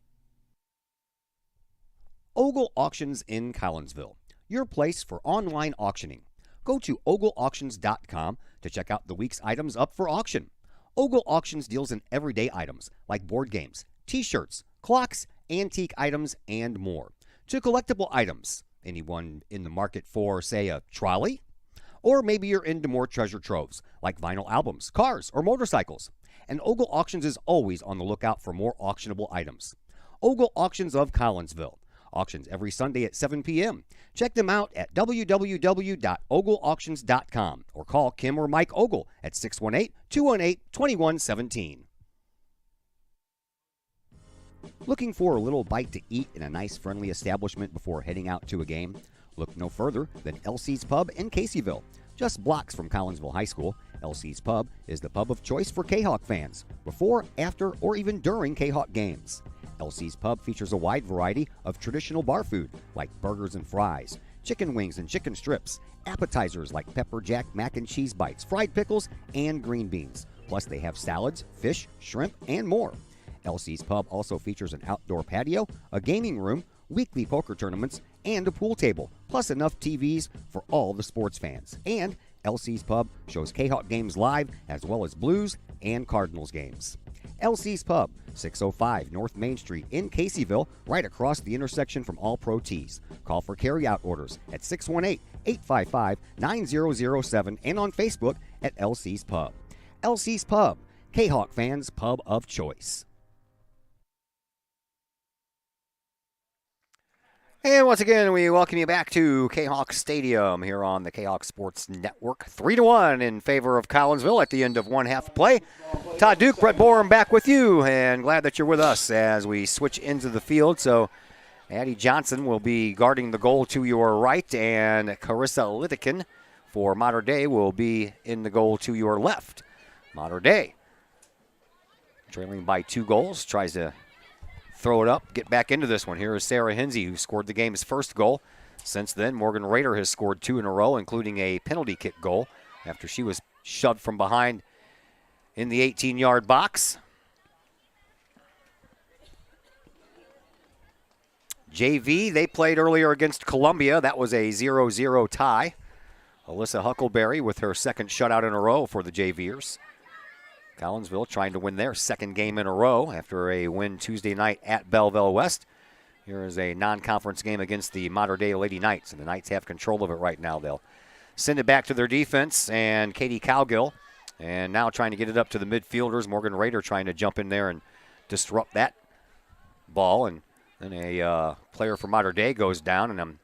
Ogle Auctions in Collinsville, your place for online auctioning. Go to ogleauctions.com to check out the week's items up for auction. Ogle Auctions deals in everyday items like board games, t-shirts, clocks, antique items, and more, to collectible items. Anyone in the market for, say, a trolley? Or maybe you're into more treasure troves like vinyl albums, cars, or motorcycles. And Ogle Auctions is always on the lookout for more auctionable items. Ogle Auctions of Collinsville. Auctions every Sunday at 7 p.m. Check them out at www.ogleauctions.com or call Kim or Mike Ogle at 618-218-2117. Looking for a little bite to eat in a nice, friendly establishment before heading out to a game? Look no further than Elsie's Pub in Caseyville. Just blocks from Collinsville High School, Elsie's Pub is the pub of choice for Kahok fans, before, after, or even during Kahok games. Elsie's Pub features a wide variety of traditional bar food like burgers and fries, chicken wings and chicken strips, appetizers like pepper jack mac and cheese bites, fried pickles, and green beans. Plus they have salads, fish, shrimp, and more. Elsie's Pub also features an outdoor patio, a gaming room, weekly poker tournaments, and a pool table, plus enough TVs for all the sports fans. And Elsie's Pub shows Kahok games live as well as Blues and Cardinals games. Elsie's Pub, 605 North Main Street in Caseyville, right across the intersection from All Pro Tees. Call for carryout orders at 618-855-9007 and on Facebook at Elsie's Pub. Elsie's Pub, Kahok fans' pub of choice. And once again, we welcome you back to Kahok Stadium here on the Kahok Sports Network. 3-1 in favor of Collinsville at the end of one half play. Todd Duke, Brett Borum back with you, and glad that you're with us as we switch into the field. So Addie Johnson will be guarding the goal to your right, and Carissa Litikin for Mater Dei will be in the goal to your left. Mater Dei trailing by 2 goals, tries to throw it up, get back into this one. Here is Sarah Hinsey, who scored the game's first goal. Since then, Morgan Rader has scored 2 in a row, including a penalty kick goal after she was shoved from behind in the 18-yard box. JV, they played earlier against Columbia. That was a 0-0 tie. Alyssa Huckleberry with her second shutout in a row for the JVers. Collinsville trying to win their second game in a row after a win Tuesday night at Belleville West. Here is a non-conference game against the Mater Dei Lady Knights, and the Knights have control of it right now. They'll send it back to their defense, and Katie Cowgill, and now trying to get it up to the midfielders. Morgan Rader trying to jump in there and disrupt that ball, and then a player from Mater Dei goes down, and I'm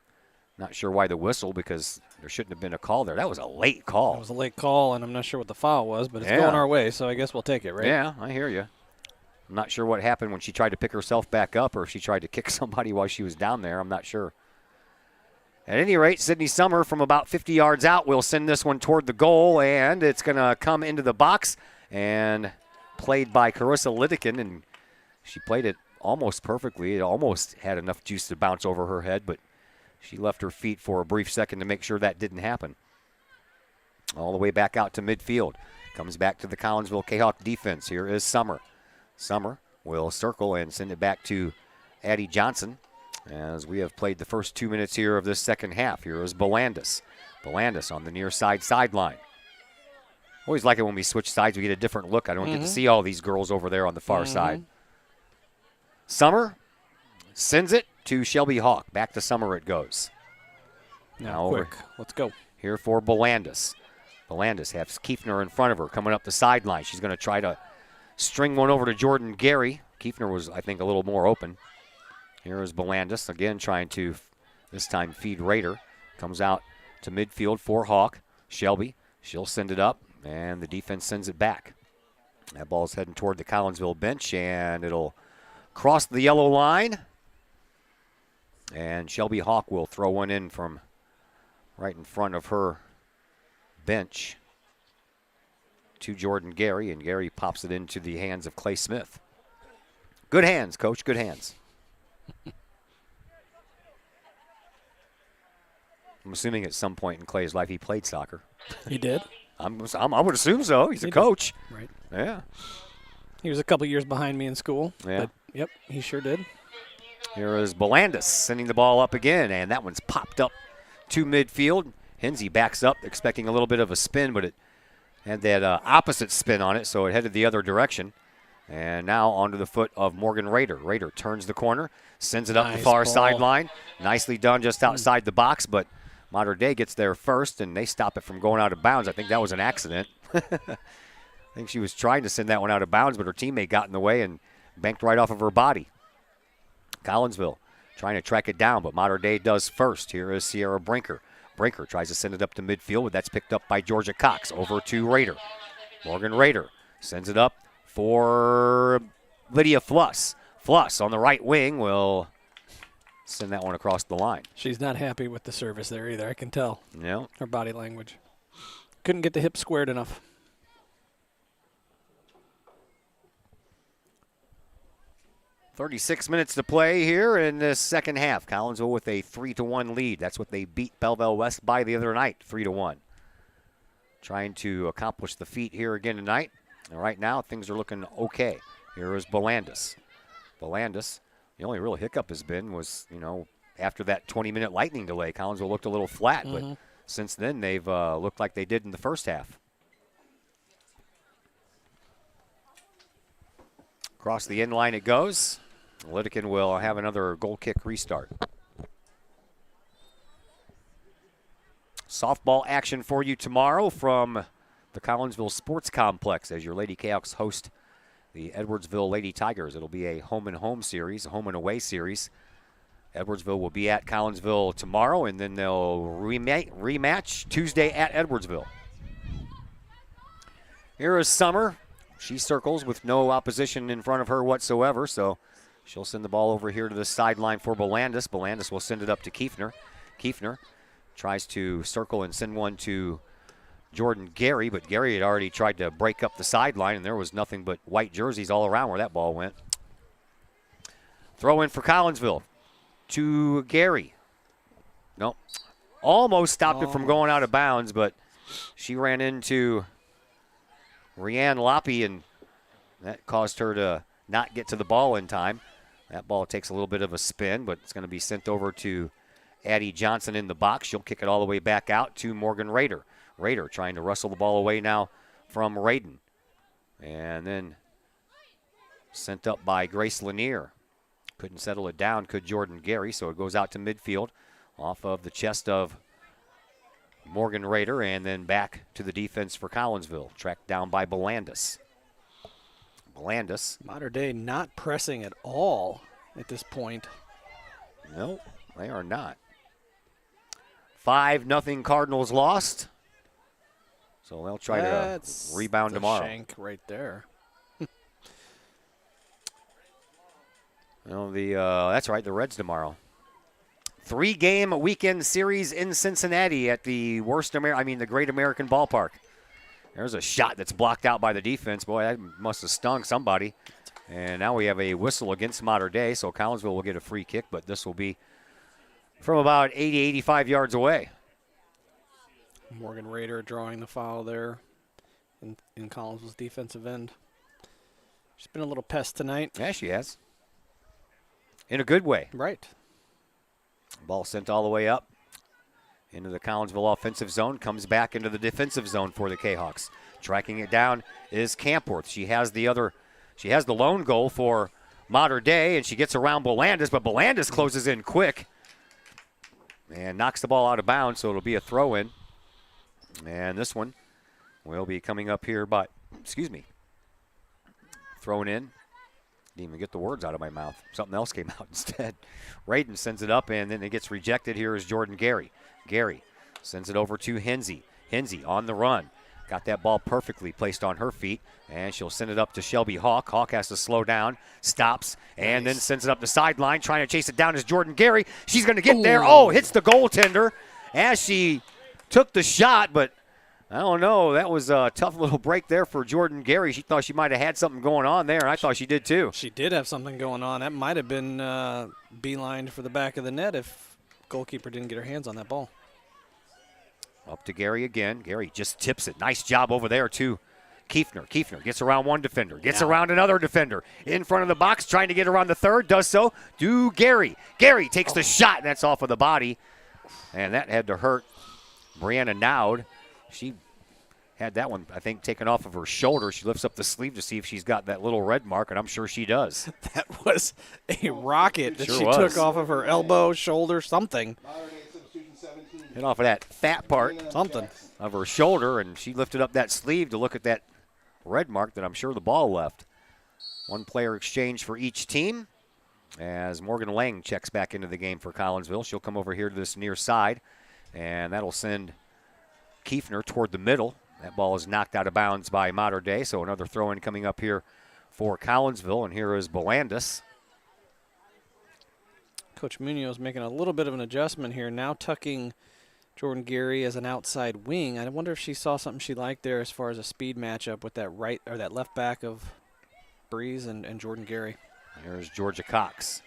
not sure why the whistle, because there shouldn't have been a call there. That was a late call. It was a late call, and I'm not sure what the foul was, but it's going our way, so I guess we'll take it, right? Yeah, I hear you. I'm not sure what happened when she tried to pick herself back up, or if she tried to kick somebody while she was down there. I'm not sure. At any rate, Sydney Summer from about 50 yards out will send this one toward the goal, and it's going to come into the box and played by Carissa Lidikin, and she played it almost perfectly. It almost had enough juice to bounce over her head, but she left her feet for a brief second to make sure that didn't happen. All the way back out to midfield. Comes back to the Collinsville Kahok defense. Here is Summer. Summer will circle and send it back to Addie Johnson as we have played the first 2 minutes here of this second half. Here is Belandis. Belandis on the near side sideline. Always like it when we switch sides. We get a different look. I don't get to see all these girls over there on the far side. Summer sends it to Shelby Hawk. Back to Summer it goes. Now quick. Let's go. Here for Belandis. Belandis has Kiefner in front of her coming up the sideline. She's going to try to string one over to Jordan Gary. Kiefner was, I think, a little more open. Here is Belandis again trying to, this time, feed Rader. Comes out to midfield for Hawk. Shelby, she'll send it up, and the defense sends it back. That ball's heading toward the Collinsville bench, and it'll cross the yellow line. And Shelby Hawk will throw one in from right in front of her bench to Jordan Gary, and Gary pops it into the hands of Clay Smith. Good hands, Coach, good hands. I'm assuming at some point in Clay's life he played soccer. He did? I would assume so. He's a coach. Right. Yeah. He was a couple years behind me in school. Yeah. But, yep, he sure did. Here is Belandis sending the ball up again, and that one's popped up to midfield. Hensey backs up, expecting a little bit of a spin, but it had that opposite spin on it, so it headed the other direction. And now onto the foot of Morgan Rader. Rader turns the corner, sends it up the far sideline. Nicely done just outside the box, but Mater Dei gets there first, and they stop it from going out of bounds. I think that was an accident. I think she was trying to send that one out of bounds, but her teammate got in the way and banked right off of her body. Collinsville trying to track it down, but Mater Dei does first. Here is Sierra Brinker. Brinker tries to send it up to midfield, but that's picked up by Georgia Cox. Over to Rader. Morgan Rader sends it up for Lydia Fluss. Fluss on the right wing will send that one across the line. She's not happy with the service there either, I can tell. Yeah. Her body language. Couldn't get the hip squared enough. .36 minutes to play here in the second half. Collinsville with a 3-1 lead. That's what they beat Belleville West by the other night, 3-1. Trying to accomplish the feat here again tonight. And right now, things are looking okay. Here is Belandis. Belandis, the only real hiccup has been was, after that 20-minute lightning delay, Collinsville looked a little flat. But since then, they've looked like they did in the first half. Across the end line it goes. Lidikin will have another goal kick restart. Softball action for you tomorrow from the Collinsville Sports Complex as your Lady Cayoks host the Edwardsville Lady Tigers. It'll be a home and home series, a home and away series. Edwardsville will be at Collinsville tomorrow, and then they'll rematch Tuesday at Edwardsville. Here is Summer. She circles with no opposition in front of her whatsoever, so she'll send the ball over here to the sideline for Belandis. Belandis will send it up to Kiefner. Kiefner tries to circle and send one to Jordan Gary, but Gary had already tried to break up the sideline, and there was nothing but white jerseys all around where that ball went. Throw in for Collinsville to Gary. Nope. Almost stopped it from going out of bounds, but she ran into Rianne Loppe, and that caused her to not get to the ball in time. That ball takes a little bit of a spin, but it's going to be sent over to Addie Johnson in the box. She'll kick it all the way back out to Morgan Rader. Rader trying to wrestle the ball away now from Radin. And then sent up by Grace Lanier. Couldn't settle it down, could Jordan Gary, so it goes out to midfield off of the chest of Morgan Rader, and then back to the defense for Collinsville. Tracked down by Belandis. Belandis. Mater Dei not pressing at all at this point. No, they are not. 5-0 Cardinals lost. So they'll try to rebound tomorrow. Shank right there. Well, that's right, the Reds tomorrow. 3-game weekend series in Cincinnati at the the Great American Ballpark. There's a shot that's blocked out by the defense. Boy, that must have stung somebody. And now we have a whistle against Mater Dei, so Collinsville will get a free kick, but this will be from about 80, 85 yards away. Morgan Rader drawing the foul there in Collinsville's defensive end. She's been a little pest tonight. Yeah, she has. In a good way. Right. Ball sent all the way up into the Collinsville offensive zone. Comes back into the defensive zone for the Kahawks. Tracking it down is Campworth. She has the lone goal for Mater Dei, and she gets around Belandis, but Belandis closes in quick and knocks the ball out of bounds, so it'll be a throw-in. And this one will be coming up here, thrown in. Didn't even get the words out of my mouth. Something else came out instead. Radin sends it up, and then it gets rejected. Here is Jordan Gary. Gary sends it over to Hensey. Hensey on the run. Got that ball perfectly placed on her feet, and she'll send it up to Shelby Hawk. Hawk has to slow down, stops, and then sends it up the sideline. Trying to chase it down is Jordan Gary. She's going to get there. Oh, hits the goaltender as she took the shot, but I don't know. That was a tough little break there for Jordan Gary. She thought she might have had something going on there, and I thought she did too. She did have something going on. That might have been beelined for the back of the net if goalkeeper didn't get her hands on that ball. Up to Gary again. Gary just tips it. Nice job over there to Kiefner. Kiefner gets around one defender, gets around another defender. In front of the box, trying to get around the third, does so. To Gary. Gary takes the shot, and that's off of the body. And that had to hurt Brianna Nowd. She had that one, I think, taken off of her shoulder. She lifts up the sleeve to see if she's got that little red mark, and I'm sure she does. That was a rocket that Sure she was. took off of her elbow, shoulder, something. Hit off of that fat part Something. of her shoulder, and she lifted up that sleeve to look at that red mark that I'm sure the ball left. One player exchange for each team as Morgan Lang checks back into the game for Collinsville. She'll come over here to this near side, and that'll send Kiefner toward the middle. That ball is knocked out of bounds by Mater Dei, so another throw-in coming up here for Collinsville, and here is Belandis. Coach Munoz making a little bit of an adjustment here, now tucking Jordan Gary as an outside wing. I wonder if she saw something she liked there as far as a speed matchup with that right or that left back of Breeze and Jordan Gary. Here's Georgia Cox.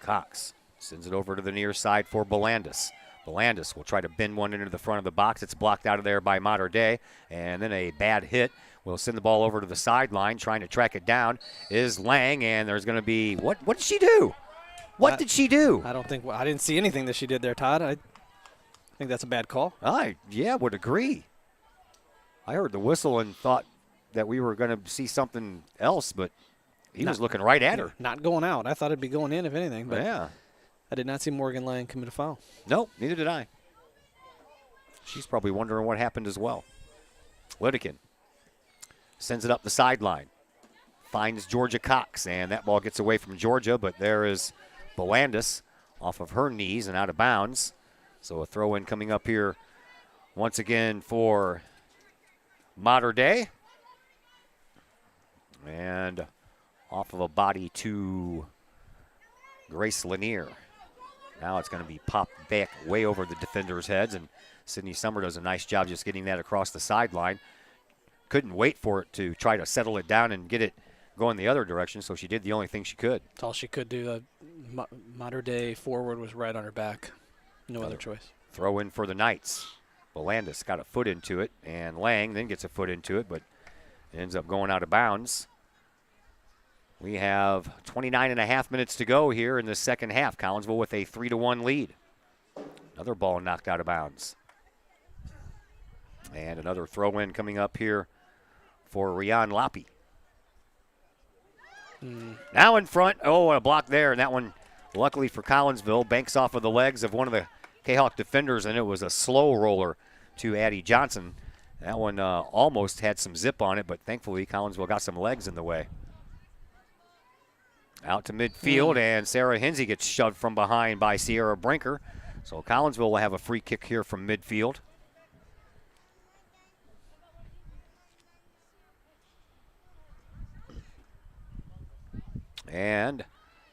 Cox sends it over to the near side for Belandis. Belandis will try to bend one into the front of the box. It's blocked out of there by Mater Dei, and then a bad hit will send the ball over to the sideline. Trying to track it down is Lang, and there's going to be what did she do? What did she do? I didn't see anything that she did there, Todd. I think that's a bad call. I would agree. I heard the whistle and thought that we were going to see something else, but he was looking right at her. Not going out. I thought it'd be going in, if anything. But Yeah. I did not see Morgan Lang commit a foul. Nope, neither did I. She's probably wondering what happened as well. Lidekin sends it up the sideline. Finds Georgia Cox, and that ball gets away from Georgia, but there is Belandis off of her knees and out of bounds. So a throw-in coming up here once again for Mater Dei. And off of a body to Grace Lanier. Now it's going to be popped back way over the defenders' heads, and Sydney Summer does a nice job just getting that across the sideline. Couldn't wait for it to try to settle it down and get it going the other direction, so she did the only thing she could. That's all she could do. The Mater Dei forward was right on her back. No other choice. Throw in for the Knights. Belandis got a foot into it, and Lang then gets a foot into it, but it ends up going out of bounds. We have 29 and a half minutes to go here in the second half. Collinsville with a 3-1 lead. Another ball knocked out of bounds. And another throw-in coming up here for Rian Loppe. Now in front. Oh, a block there. And that one, luckily for Collinsville, banks off of the legs of one of the Kahok defenders, and it was a slow roller to Addie Johnson. That one almost had some zip on it, but thankfully Collinsville got some legs in the way. Out to midfield, and Sarah Hinsey gets shoved from behind by Sierra Brinker. So Collinsville will have a free kick here from midfield. And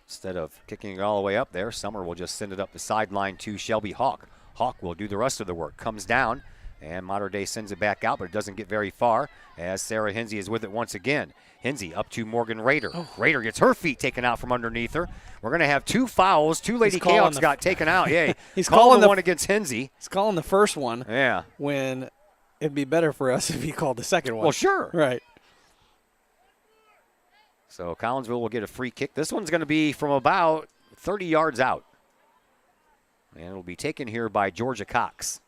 instead of kicking it all the way up there, Summer will just send it up the sideline to Shelby Hawk. Hawk will do the rest of the work. Comes down, and Mater Dei sends it back out, but it doesn't get very far as Sarah Hinsey is with it once again. Hinsey up to Morgan Rader. Rader gets her feet taken out from underneath her. We're going to have 2 fouls. 2 Lady Chaos got taken out. Yeah, he's calling the one against Hinsey. He's calling the first one. Yeah. When it'd be better for us if he called the second one. Well, sure. Right. So Collinsville will get a free kick. This one's going to be from about 30 yards out. And it'll be taken here by Georgia Cox.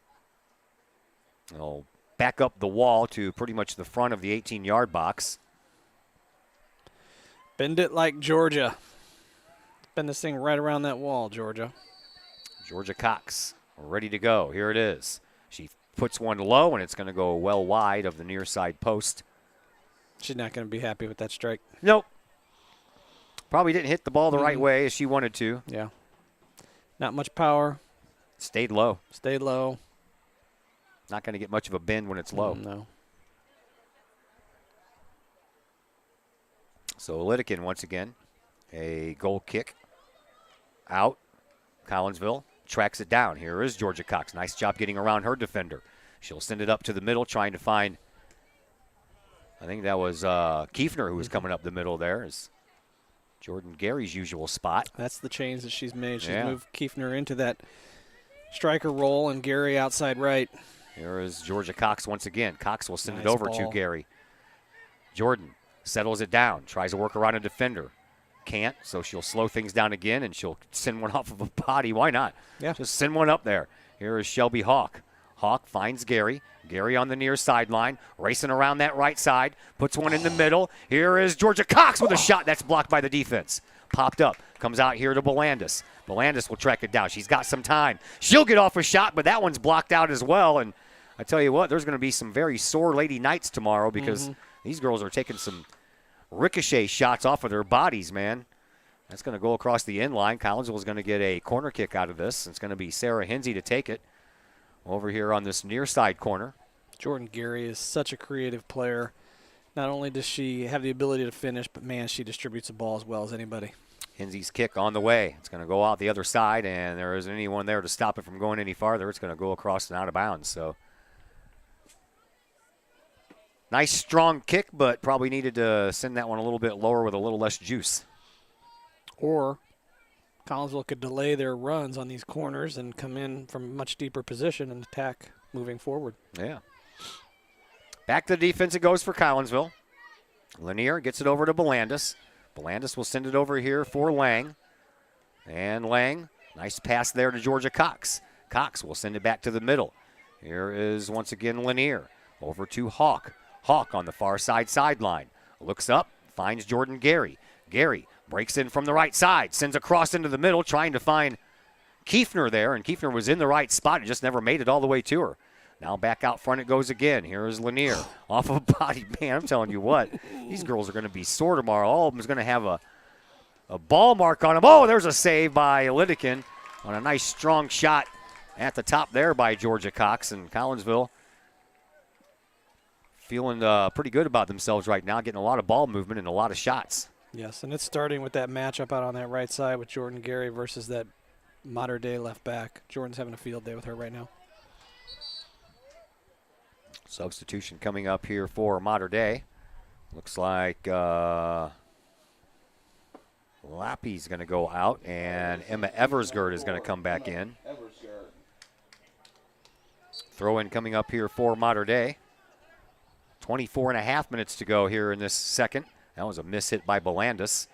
They'll back up the wall to pretty much the front of the 18-yard box. Bend it like Georgia. Bend this thing right around that wall, Georgia. Georgia Cox ready to go. Here it is. She puts one low, and it's going to go well wide of the near side post. She's not going to be happy with that strike. Nope. Probably didn't hit the ball the right way as she wanted to. Yeah. Not much power. Stayed low. Stayed low. Not going to get much of a bend when it's low. No. So Litikin once again, a goal kick out. Collinsville tracks it down. Here is Georgia Cox. Nice job getting around her defender. She'll send it up to the middle, trying to find, I think that was Kiefner who was coming up the middle there. Is Jordan Gary's usual spot. That's the change that she's made. She's moved Kiefner into that striker role and Gary outside right. Here is Georgia Cox once again. Cox will send Nice it over ball. to Gary. Jordan settles it down, tries to work around a defender. Can't, so she'll slow things down again, and she'll send one off of a body. Why not? Yeah. Just send one up there. Here is Shelby Hawk. Hawk finds Gary. Gary on the near sideline, racing around that right side, puts one in the middle. Here is Georgia Cox with a shot that's blocked by the defense. Popped up, comes out here to Belandis. Belandis will track it down. She's got some time. She'll get off a shot, but that one's blocked out as well. And I tell you what, there's going to be some very sore lady nights tomorrow because these girls are taking some ricochet shots off of their bodies, man. That's going to go across the end line. Collinsville's going to get a corner kick out of this. It's going to be Sarah Hinsey to take it over here on this near side corner. Jordan Gary is such a creative player. Not only does she have the ability to finish, but, man, she distributes the ball as well as anybody. Hinsey's kick on the way. It's going to go out the other side, and there isn't anyone there to stop it from going any farther. It's going to go across and out of bounds. So nice strong kick, but probably needed to send that one a little bit lower with a little less juice. Or Collinsville could delay their runs on these corners and come in from a much deeper position and attack moving forward. Yeah. Back to the defense it goes for Collinsville. Lanier gets it over to Belandis. Belandis will send it over here for Lang. And Lang, nice pass there to Georgia Cox. Cox will send it back to the middle. Here is once again Lanier. Over to Hawk. Hawk on the far side sideline. Looks up, finds Jordan Gary. Gary breaks in from the right side, sends a cross into the middle, trying to find Kiefner there, and Kiefner was in the right spot and just never made it all the way to her. Now back out front it goes again. Here is Lanier off of a body. Man, I'm telling you what, these girls are going to be sore tomorrow. All of them is going to have a ball mark on them. Oh, there's a save by Lidikin on a nice strong shot at the top there by Georgia Cox, and Collinsville feeling pretty good about themselves right now, getting a lot of ball movement and a lot of shots. Yes, and it's starting with that matchup out on that right side with Jordan Gary versus that Mater Dei left back. Jordan's having a field day with her right now. Substitution coming up here for Mater Dei. Looks like Lappy's going to go out, and Emma Eversgerd is going to come back in. Throw in coming up here for Mater Dei. 24.5 minutes to go here in this second. That was a miss hit by Belandis,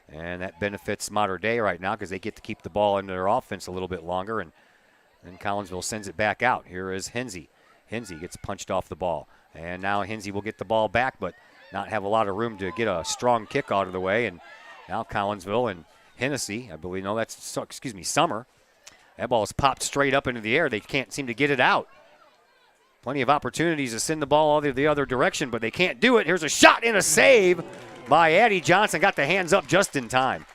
and that benefits Mater Dei right now because they get to keep the ball into their offense a little bit longer, and And Collinsville sends it back out. Here is Hensey. Hensey gets punched off the ball. And now Hensey will get the ball back, but not have a lot of room to get a strong kick out of the way. And now Collinsville and Hennessy, I believe, no, that's, Summer. That ball is popped straight up into the air. They can't seem to get it out. Plenty of opportunities to send the ball the other direction, but they can't do it. Here's a shot and a save by Addie Johnson. Got the hands up just in time.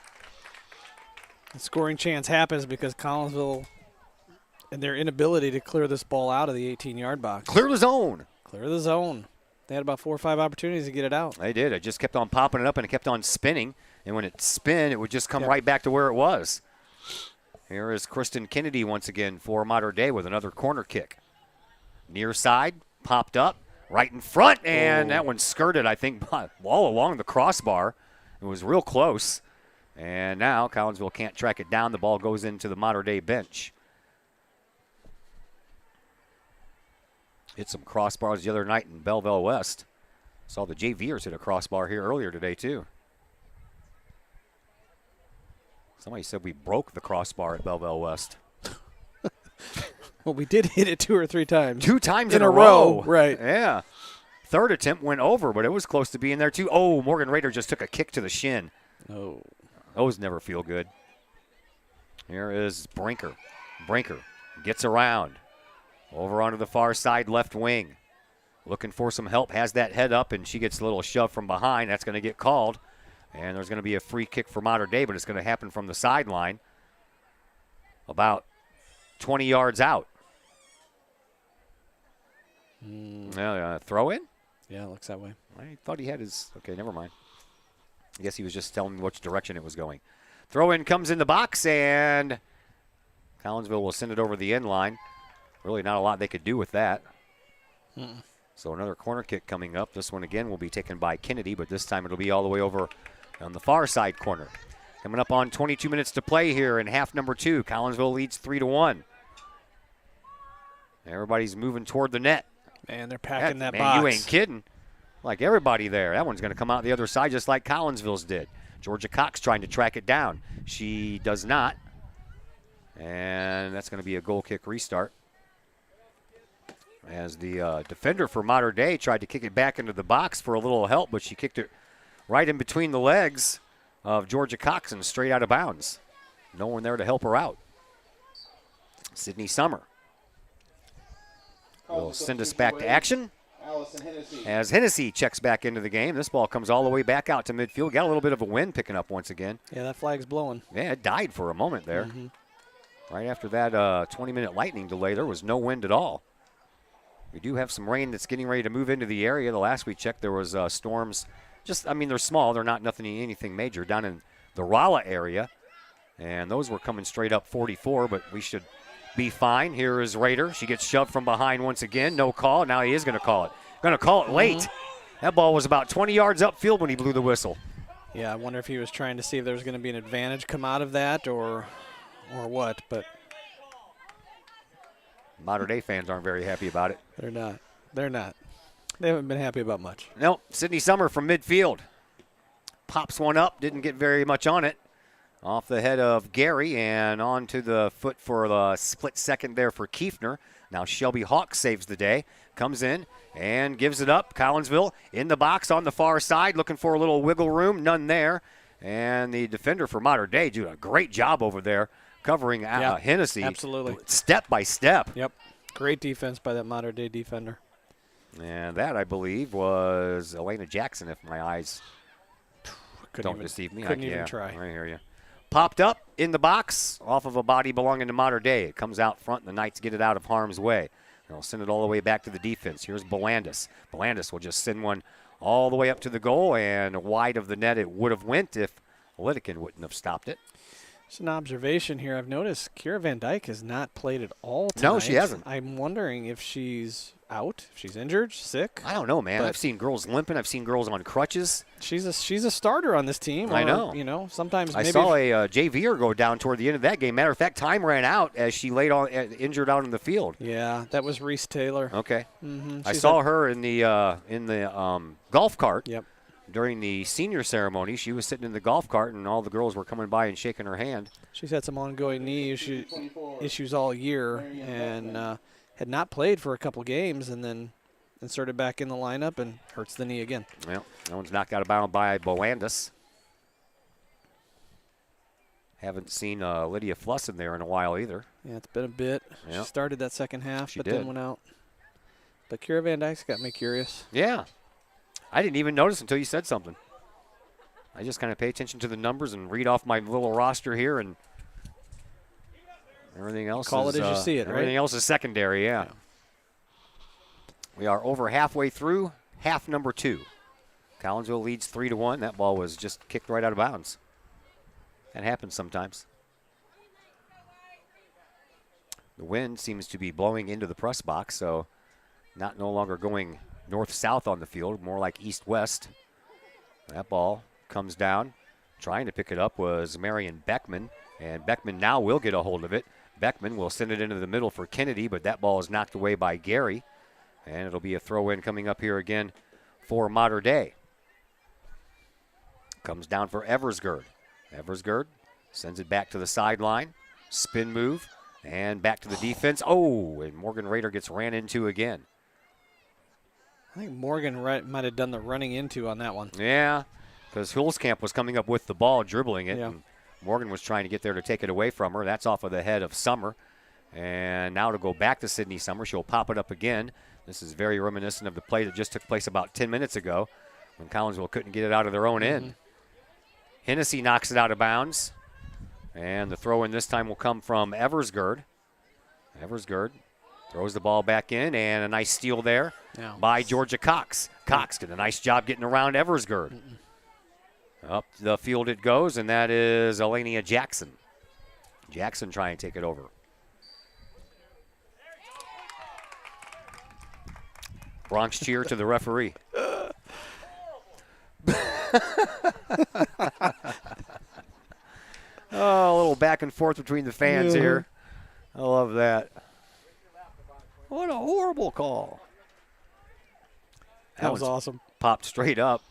The scoring chance happens because Collinsville and their inability to clear this ball out of the 18-yard box. Clear the zone. Clear the zone. They had about 4 or 5 opportunities to get it out. They did. It just kept on popping it up, and it kept on spinning. And when it spin, it would just come right back to where it was. Here is Kristen Kennedy once again for Mater Dei with another corner kick. Near side, popped up, right in front, and that one skirted, I think, all along the crossbar. It was real close. And now Collinsville can't track it down. The ball goes into the Mater Dei bench. Hit some crossbars the other night in Belleville West. Saw the JVers hit a crossbar here earlier today, too. Somebody said we broke the crossbar at Belleville West. Well, we did hit it 2 or 3 times. 2 times in a row. Right. Yeah. Third attempt went over, but it was close to being there, too. Oh, Morgan Rader just took a kick to the shin. Oh. Those never feel good. Here is Brinker. Brinker gets around. Over onto the far side left wing. Looking for some help. Has that head up, and she gets a little shove from behind. That's going to get called. And there's going to be a free kick for Mater Dei, but it's going to happen from the sideline. About 20 yards out. Throw in? Yeah, it looks that way. I thought he had his. Okay, never mind. I guess he was just telling me which direction it was going. Throw in comes in the box, and Collinsville will send it over the end line. Really not a lot they could do with that. So another corner kick coming up. This one again will be taken by Kennedy, but this time it'll be all the way over on the far side corner. Coming up on 22 minutes to play here in half number 2. Collinsville leads 3-1. Everybody's moving toward the net. Man, they're packing that man, box. You ain't kidding. Like everybody there. That one's going to come out the other side just like Collinsville's did. Georgia Cox trying to track it down. She does not. And that's going to be a goal kick restart. As the defender for Mater Dei tried to kick it back into the box for a little help, but she kicked it right in between the legs of Georgia Cox and straight out of bounds. No one there to help her out. Sydney Summer will send us back to action as Hennessy checks back into the game. This ball comes all the way back out to midfield. Got a little bit of a wind picking up once again. Yeah, that flag's blowing. Yeah, it died for a moment there. Right after that 20-minute lightning delay, there was no wind at all. We do have some rain that's getting ready to move into the area. The last we checked, there was storms. They're small. They're not anything major down in the Rolla area. And those were coming straight up 44, but we should be fine. Here is Rader. She gets shoved from behind once again. No call. Now he is going to call it. Going to call it late. That ball was about 20 yards upfield when he blew the whistle. Yeah, I wonder if he was trying to see if there was going to be an advantage come out of that or what, but Mater Dei fans aren't very happy about it. They're not. They haven't been happy about much. Nope. Sydney Summer from midfield. Pops one up. Didn't get very much on it. Off the head of Gary and onto the foot for the split second there for Kiefner. Now Shelby Hawk saves the day. Comes in and gives it up. Collinsville in the box on the far side. Looking for a little wiggle room. None there. And the defender for Mater Dei did a great job over there covering Hennessy. Absolutely. Step by step. Yep. Great defense by that Mater Dei defender. And that, I believe, was Elena Jackson, if my eyes don't deceive me. Couldn't even try. I hear you. Popped up in the box off of a body belonging to Mater Dei. It comes out front, and the Knights get it out of harm's way. They'll send it all the way back to the defense. Here's Belandis. Belandis will just send one all the way up to the goal, and wide of the net it would have went if Litikin wouldn't have stopped it. Just an observation here. I've noticed Kira Van Dyke has not played at all tonight. No, she hasn't. I'm wondering if she's out, if she's injured, sick. I don't know, man. I've seen girls limping. I've seen girls on crutches. She's a starter on this team. I know. You know, sometimes I maybe saw a JVer go down toward the end of that game. Matter of fact, time ran out as she laid on injured out in the field. Yeah, that was Reese Taylor. Okay. I saw her in the golf cart. Yep. during the senior ceremony, she was sitting in the golf cart and all the girls were coming by and shaking her hand. She's had some ongoing knee issues all year and had not played for a couple games and then inserted back in the lineup and hurts the knee again. Well, that one's knocked out of bounds by Bolandis. Haven't seen Lydia Flusson there in a while either. Yeah, it's been a bit. Yep. She started that second half, She but did. then went out. But Kira Van Dyke's got me curious. Yeah. I didn't even notice until you said something. I just kind of pay attention to the numbers and read off my little roster here, and everything else Call is, it as you see it, right? everything else is secondary, yeah. We are over halfway through half number 2. Collinsville leads 3-1. That ball was just kicked right out of bounds. That happens sometimes. The wind seems to be blowing into the press box, so no longer going north-south on the field, more like east-west. That ball comes down. Trying to pick it up was Marion Beckman, and Beckman now will get a hold of it. Beckman will send it into the middle for Kennedy, but that ball is knocked away by Gary, and it'll be a throw-in coming up here again for Mater Dei. Comes down for Eversgerd. Eversgerd sends it back to the sideline. Spin move, and back to the defense. Oh, and Morgan Rader gets ran into again. I think Morgan might have done the running into on that one. Yeah, because Hulskamp was coming up with the ball, dribbling it, Yeah. and Morgan was trying to get there to take it away from her. That's off of the head of Summer. And now to go back to Sydney Summer, she'll pop it up again. This is very reminiscent of the play that just took place about 10 minutes ago when Collinsville couldn't get it out of their own end. Hennessy knocks it out of bounds. And the throw-in this time will come from Eversgerd. Eversgerd throws the ball back in, and a nice steal there by Georgia Cox. Cox did a nice job getting around Eversgerd. Up the field it goes, and that is Elenia Jackson. Jackson trying to take it over. Bronx cheer to the referee. Oh, a little back and forth between the fans here. I love that. What a horrible call. That was awesome. Popped straight up.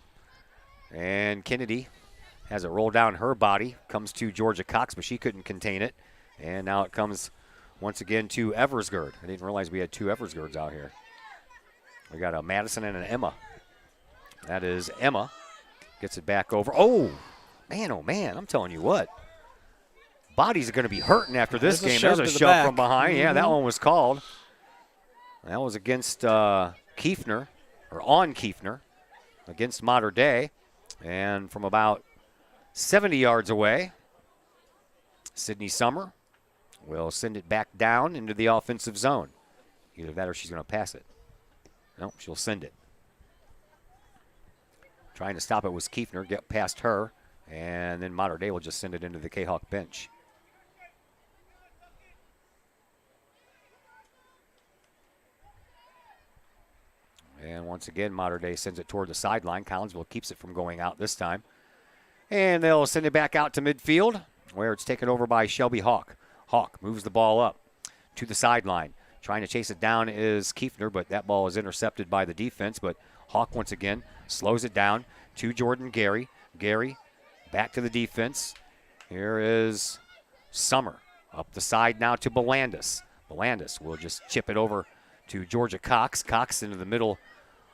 And Kennedy has it roll down her body. Comes to Georgia Cox, but she couldn't contain it. And now it comes once again to Eversgerd. I didn't realize we had 2 Eversgerds out here. We got a Madison and an Emma. That is Emma. Gets it back over. Oh man, I'm telling you what. Bodies are going to be hurting after this game. There's a shove from behind. Yeah, that one was called. That was against Kiefner, or on Kiefner, against Mater Dei. And from about 70 yards away, Sydney Summer will send it back down into the offensive zone. Either that or she's going to pass it. Nope, she'll send it. Trying to stop it was Kiefner, get past her, and then Mater Dei will just send it into the Kahok bench. And once again, Mater Dei sends it toward the sideline. Collinsville keeps it from going out this time. And they'll send it back out to midfield, where it's taken over by Shelby Hawk. Hawk moves the ball up to the sideline. Trying to chase it down is Kiefner, but that ball is intercepted by the defense. But Hawk once again slows it down to Jordan Gary. Gary back to the defense. Here is Summer. Up the side now to Belandis. Belandis will just chip it over to Georgia Cox. Cox into the middle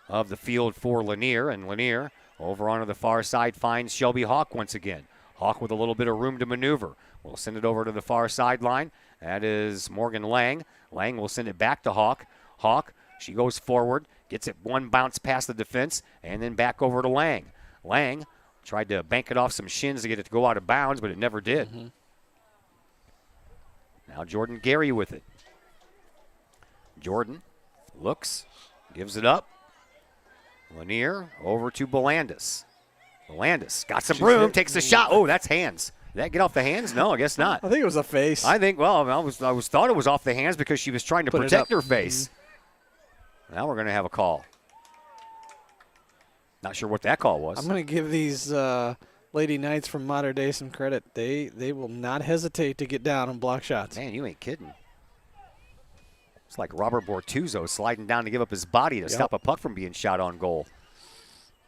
of the field for Lanier. And Lanier over onto the far side finds Shelby Hawk once again. Hawk with a little bit of room to maneuver. We'll send it over to the far sideline. That is Morgan Lang. Lang will send it back to Hawk. Hawk, she goes forward, gets it one bounce past the defense, and then back over to Lang. Lang tried to bank it off some shins to get it to go out of bounds, but it never did. Now Jordan Gary with it. Jordan looks, gives it up. Lanier over to Belandis. Belandis got some room, takes the shot. Oh, that's hands. Did that get off the hands? No, I guess not. I think it was a face. I think, well, I was thought it was off the hands because she was trying to protect her face. Now we're going to have a call. Not sure what that call was. I'm going to give these Lady Knights from Mater Dei some credit. They will not hesitate to get down and block shots. Man, you ain't kidding. It's like Robert Bortuzzo sliding down to give up his body to stop a puck from being shot on goal.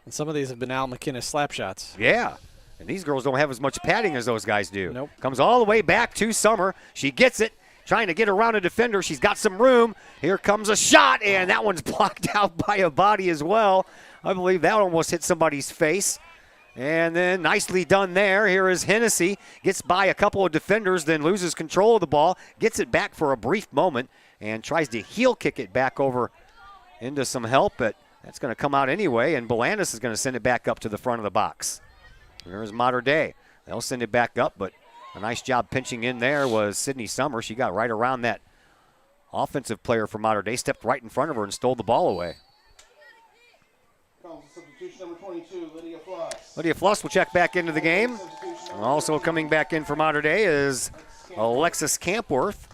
And some of these have been Al McInnes slap shots. Yeah. And these girls don't have as much padding as those guys do. Nope. Comes all the way back to Summer. She gets it, trying to get around a defender. She's got some room. Here comes a shot, and that one's blocked out by a body as well. I believe that almost hit somebody's face. And then nicely done there. Here is Hennessy. Gets by a couple of defenders, then loses control of the ball. Gets it back for a brief moment and tries to heel kick it back over into some help, but that's going to come out anyway, and Belandis is going to send it back up to the front of the box. There's Mater Dei. They'll send it back up, but a nice job pinching in there was Sydney Summer. She got right around that offensive player for Mater Dei, stepped right in front of her and stole the ball away. Substitution number 22, Lydia Floss. Lydia Floss will check back into the game. Also coming back in for Mater Dei is Alexis Campworth.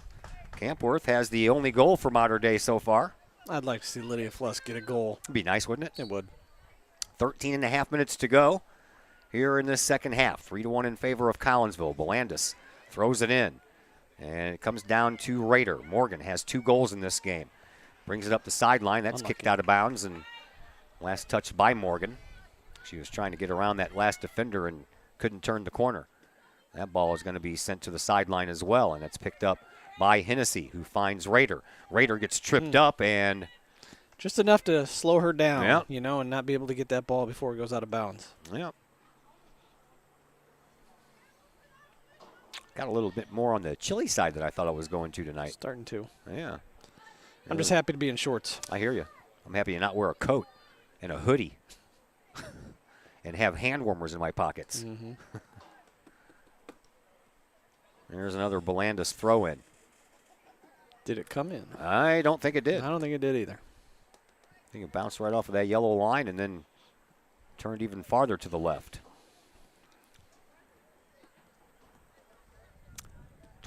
Campworth has the only goal for Mater Dei so far. I'd like to see Lydia Fluss get a goal. It'd be nice, wouldn't it? It would. 13 and a half minutes to go here in this second half. 3-1 in favor of Collinsville. Belandis throws it in, and it comes down to Raider. Morgan has 2 goals in this game. Brings it up the sideline. That's kicked out of bounds, and last touch by Morgan. She was trying to get around that last defender and couldn't turn the corner. That ball is going to be sent to the sideline as well, and that's picked up by Hennessy, who finds Raider. Raider gets tripped up and just enough to slow her down, Yep. you know, and not be able to get that ball before it goes out of bounds. Yep. Got a little bit more on the chilly side than I thought I was going to tonight. Starting to. Yeah. I'm just happy to be in shorts. I hear you. I'm happy to not wear a coat and a hoodie and have hand warmers in my pockets. Mm-hmm. There's another Belandis throw-in. Did it come in? I don't think it did. I don't think it did either. I think it bounced right off of that yellow line and then turned even farther to the left.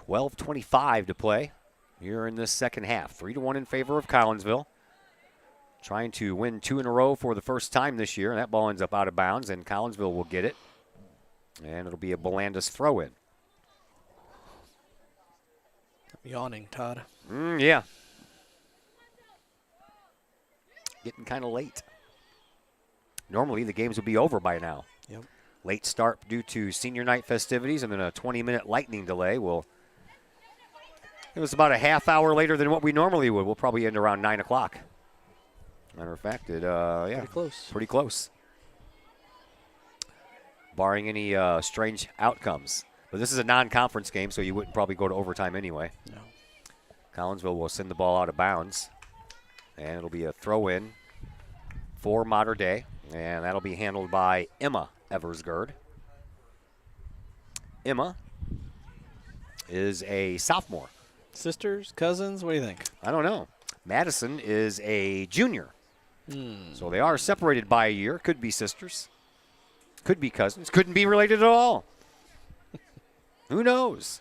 12:25 to play here in this second half. 3-1 in favor of Collinsville. Trying to win 2 in a row for the first time this year. And that ball ends up out of bounds, and Collinsville will get it. And it'll be a Belandis throw-in. I'm yawning, Todd. Yeah. Getting kind of late. Normally the games would be over by now. Yep. Late start due to senior night festivities and then a 20-minute lightning delay. It was about a half hour later than what we normally would. We'll probably end around 9 o'clock. Matter of fact, Pretty close. Pretty close. Barring any strange outcomes. But this is a non-conference game, so you wouldn't probably go to overtime anyway. No. Collinsville will send the ball out of bounds. And it'll be a throw-in for Mater Dei. And that'll be handled by Emma Eversgerd. Emma is a sophomore. Sisters, cousins, what do you think? I don't know. Madison is a junior. So they are separated by a year. Could be sisters. Could be cousins. Couldn't be related at all. Who knows?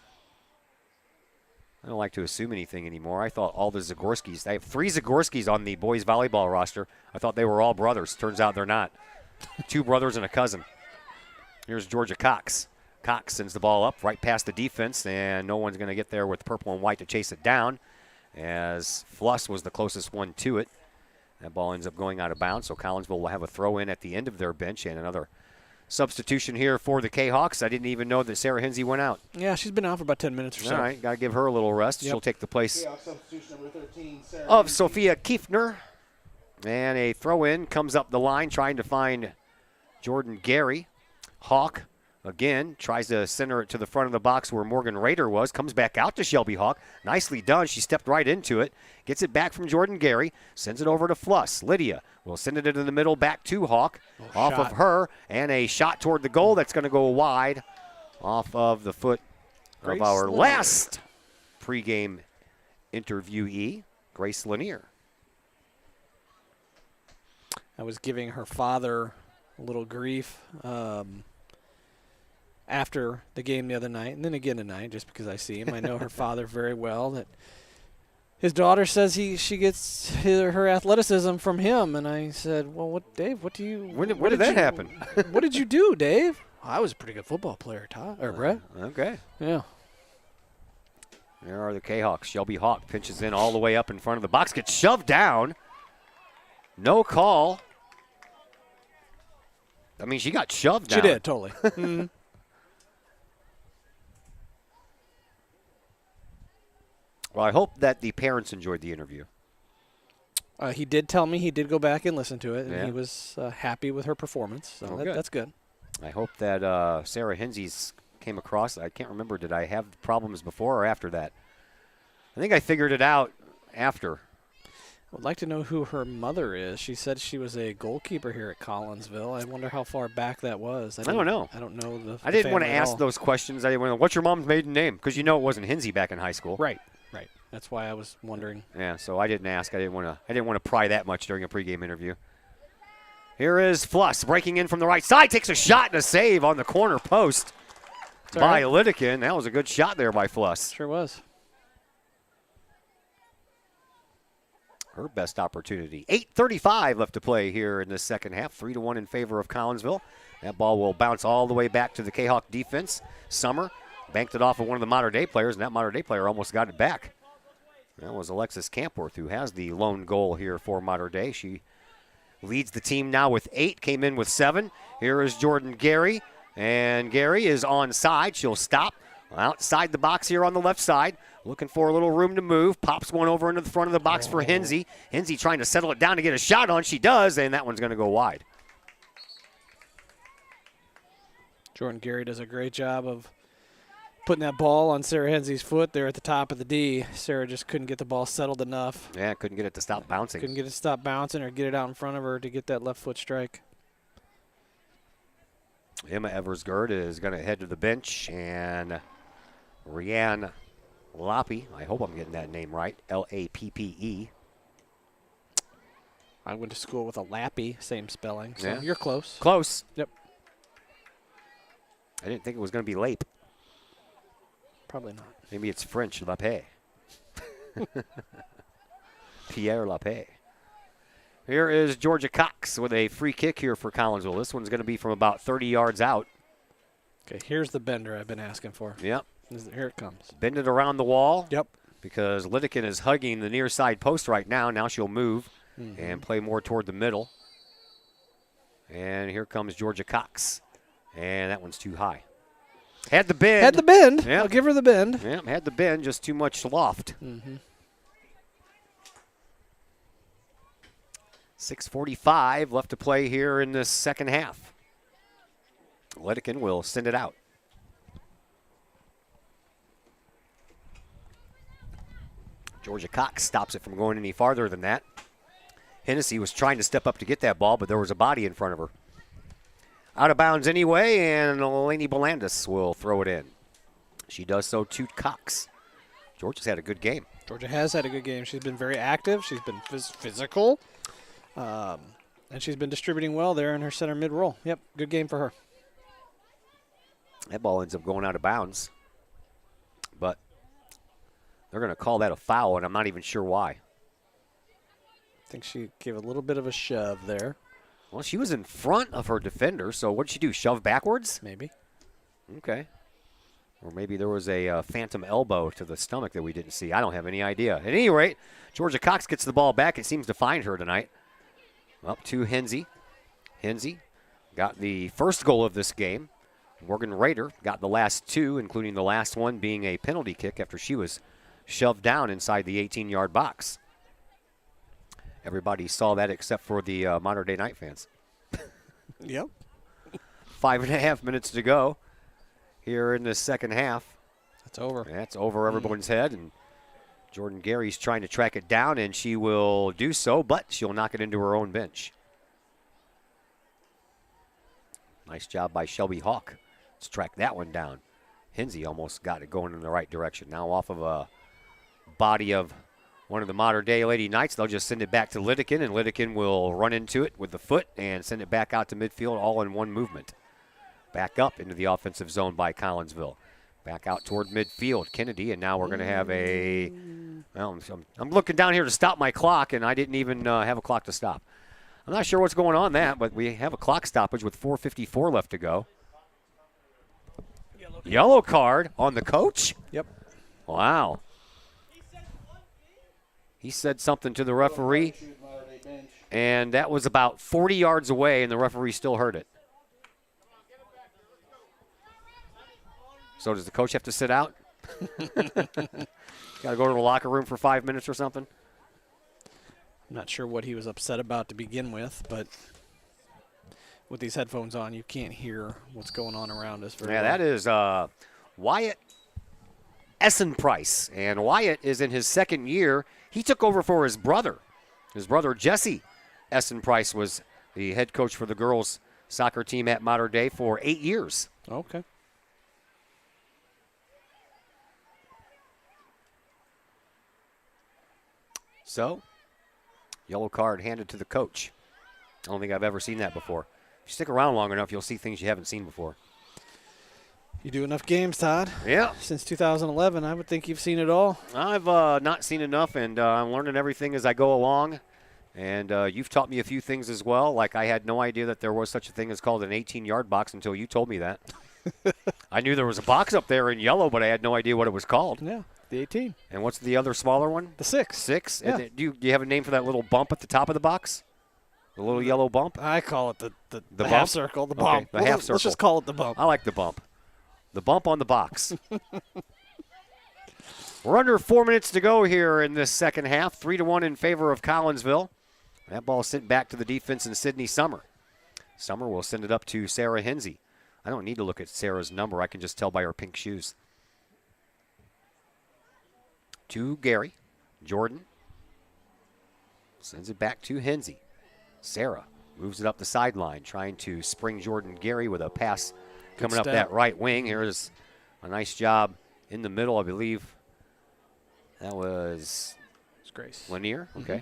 I don't like to assume anything anymore. I thought all the Zagorskis, they have 3 Zagorskis on the boys volleyball roster. I thought they were all brothers. Turns out they're not. 2 brothers and a cousin. Here's Georgia Cox. Cox sends the ball up right past the defense, and no one's going to get there with purple and white to chase it down, as Fluss was the closest one to it. That ball ends up going out of bounds, so Collinsville will have a throw-in at the end of their bench, and another substitution here for the Kahawks. I didn't even know that Sarah Hinsey went out. Yeah, she's been out for about 10 minutes or so. All right, got to give her a little rest. Yep. She'll take the place Substitution number 13, Sarah of Hinsey. Sophia Kiefner. And a throw-in comes up the line, trying to find Jordan Gary. Hawk, again, tries to center it to the front of the box where Morgan Rader was. Comes back out to Shelby Hawk. Nicely done. She stepped right into it. Gets it back from Jordan Gary. Sends it over to Fluss. Lydia will send it into the middle back to Hawk. Off shot. of her. And a shot toward the goal that's going to go wide off of the foot Grace of our Lanier. last pregame interviewee, Grace Lanier. I was giving her father a little grief after the game the other night, and then again tonight, just because I see him. I know her father very well. That his daughter says she gets her athleticism from him, and I said, "Well, what, Dave? What do you? When what did that you- happen? What did you do, Dave?" I was a pretty good football player, Todd or Brett. Okay. Yeah. There are the Kahawks. Shelby Hawk pinches in all the way up in front of the box, gets shoved down. No call. I mean, she got shoved down. She did, totally. Mhm. Well, I hope that the parents enjoyed the interview. He did tell me he did go back and listen to it, and Yeah. he was happy with her performance. So Oh, good. that's good. I hope that Sarah Hinzey's came across. I can't remember, did I have problems before or after that? I think I figured it out after. I would like to know who her mother is. She said she was a goalkeeper here at Collinsville. I wonder how far back that was. I don't know. I don't know the I didn't want to family at ask all. those questions. I didn't want to, what's your mom's maiden name? Because you know it wasn't Hinzey back in high school. Right. That's why I was wondering. Yeah, so I didn't ask. I didn't want to pry that much during a pregame interview. Here is Fluss breaking in from the right side, takes a shot and a save on the corner post It's all by right. Lidikin. That was a good shot there by Fluss. Sure was. Her best opportunity. 8:35 left to play here in the second half. 3-1 in favor of Collinsville. That ball will bounce all the way back to the Kahok defense. Summer banked it off of one of the Mater Dei players, and that Mater Dei player almost got it back. That was Alexis Campworth, who has the lone goal here for Mater Dei. She leads the team now with 8, came in with 7. Here is Jordan Gary, and Gary is onside. She'll stop outside the box here on the left side, looking for a little room to move. Pops one over into the front of the box for Hinzey. Hinzey trying to settle it down to get a shot on. She does, and that one's going to go wide. Jordan Gary does a great job of putting that ball on Sarah Hensey's foot there at the top of the D. Sarah just couldn't get the ball settled enough. Yeah, couldn't get it to stop bouncing. Couldn't get it to stop bouncing or get it out in front of her to get that left foot strike. Emma Eversgerd is going to head to the bench, and Rianne Lappe, I hope I'm getting that name right, Lappe. I went to school with a Lappy, same spelling, so Yeah. you're close. Close. Yep, I didn't think it was going to be Lape. probably not. Maybe it's French, Lappe. Pierre Lappe. Here is Georgia Cox with a free kick here for Collinsville. This one's going to be from about 30 yards out. Okay, here's the bender I've been asking for. Yep. Here it comes. Bend it around the wall. Yep. Because Lidikin is hugging the near side post right now. Now she'll move and play more toward the middle. And here comes Georgia Cox. And that one's too high. Had the bend. Had the bend. Yep. I'll give her the bend. Yep, had the bend, just too much loft. 6:45 left to play here in the second half. Lidikin will send it out. Georgia Cox stops it from going any farther than that. Hennessy was trying to step up to get that ball, but there was a body in front of her. Out of bounds anyway, and Lainey Belandis will throw it in. She does so to Cox. Georgia's had a good game. Georgia has had a good game. She's been very active. She's been physical. And she's been distributing well there in her center mid role. Yep, good game for her. That ball ends up going out of bounds. But they're going to call that a foul, and I'm not even sure why. I think she gave a little bit of a shove there. Well, she was in front of her defender, so what did she do, shove backwards? Maybe. Okay. Or maybe there was a phantom elbow to the stomach that we didn't see. I don't have any idea. At any rate, Georgia Cox gets the ball back. It seems to find her tonight. Up to Hensey. Hensey got the first goal of this game. Morgan Rader got the last 2, including the last one being a penalty kick after she was shoved down inside the 18-yard box. Everybody saw that except for the Mater Dei Knight fans. Yep. 5.5 minutes to go here in the second half. That's over. That's over everyone's head, and Jordan Gary's trying to track it down, and she will do so, but she'll knock it into her own bench. Nice job by Shelby Hawk. Let's track that one down. Hensey almost got it going in the right direction. Now off of a body of one of the Mater Dei Lady Knights, they'll just send it back to Lidikin, and Lidikin will run into it with the foot and send it back out to midfield all in one movement. Back up into the offensive zone by Collinsville. Back out toward midfield, Kennedy, and now we're going to have a, well, I'm looking down here to stop my clock, and I didn't even have a clock to stop. I'm not sure what's going on that, but we have a clock stoppage with 4:54 left to go. Yellow card on the coach? Yep. Wow. He said something to the referee, and that was about 40 yards away, and the referee still heard it. So does the coach have to sit out? Got to go to the locker room for 5 minutes or something? I'm not sure what he was upset about to begin with, but with these headphones on, you can't hear what's going on around us very well. That is Wyatt Essenprice. And Wyatt is in his second year. He took over for his brother. His brother, Jesse Essenprice, was the head coach for the girls' soccer team at Mater Dei for 8 years. Okay. So, yellow card handed to the coach. I don't think I've ever seen that before. If you stick around long enough, you'll see things you haven't seen before. You do enough games, Todd. Yeah. Since 2011, I would think you've seen it all. I've not seen enough, and I'm learning everything as I go along. And you've taught me a few things as well. Like I had no idea that there was such a thing as called an 18-yard box until you told me that. I knew there was a box up there in yellow, but I had no idea what it was called. Yeah, the 18. And what's the other smaller one? The 6. 6? Yeah. And do you have a name for that little bump at the top of the box? The little yellow bump? I call it the bump? half circle, the Okay, bump. the half circle. Let's just call it the bump. I like the bump. The bump on the box. We're under 4 minutes to go here in this second half. 3-1 in favor of Collinsville. That ball sent back to the defense in Sydney Summer. Summer will send it up to Sarah Hinsey. I don't need to look at Sarah's number. I can just tell by her pink shoes. To Gary. Jordan sends it back to Hinsey. Sarah moves it up the sideline, trying to spring Jordan Gary with a pass coming up that right wing. Here's a nice job in the middle, I believe. That was Grace Lanier. Okay.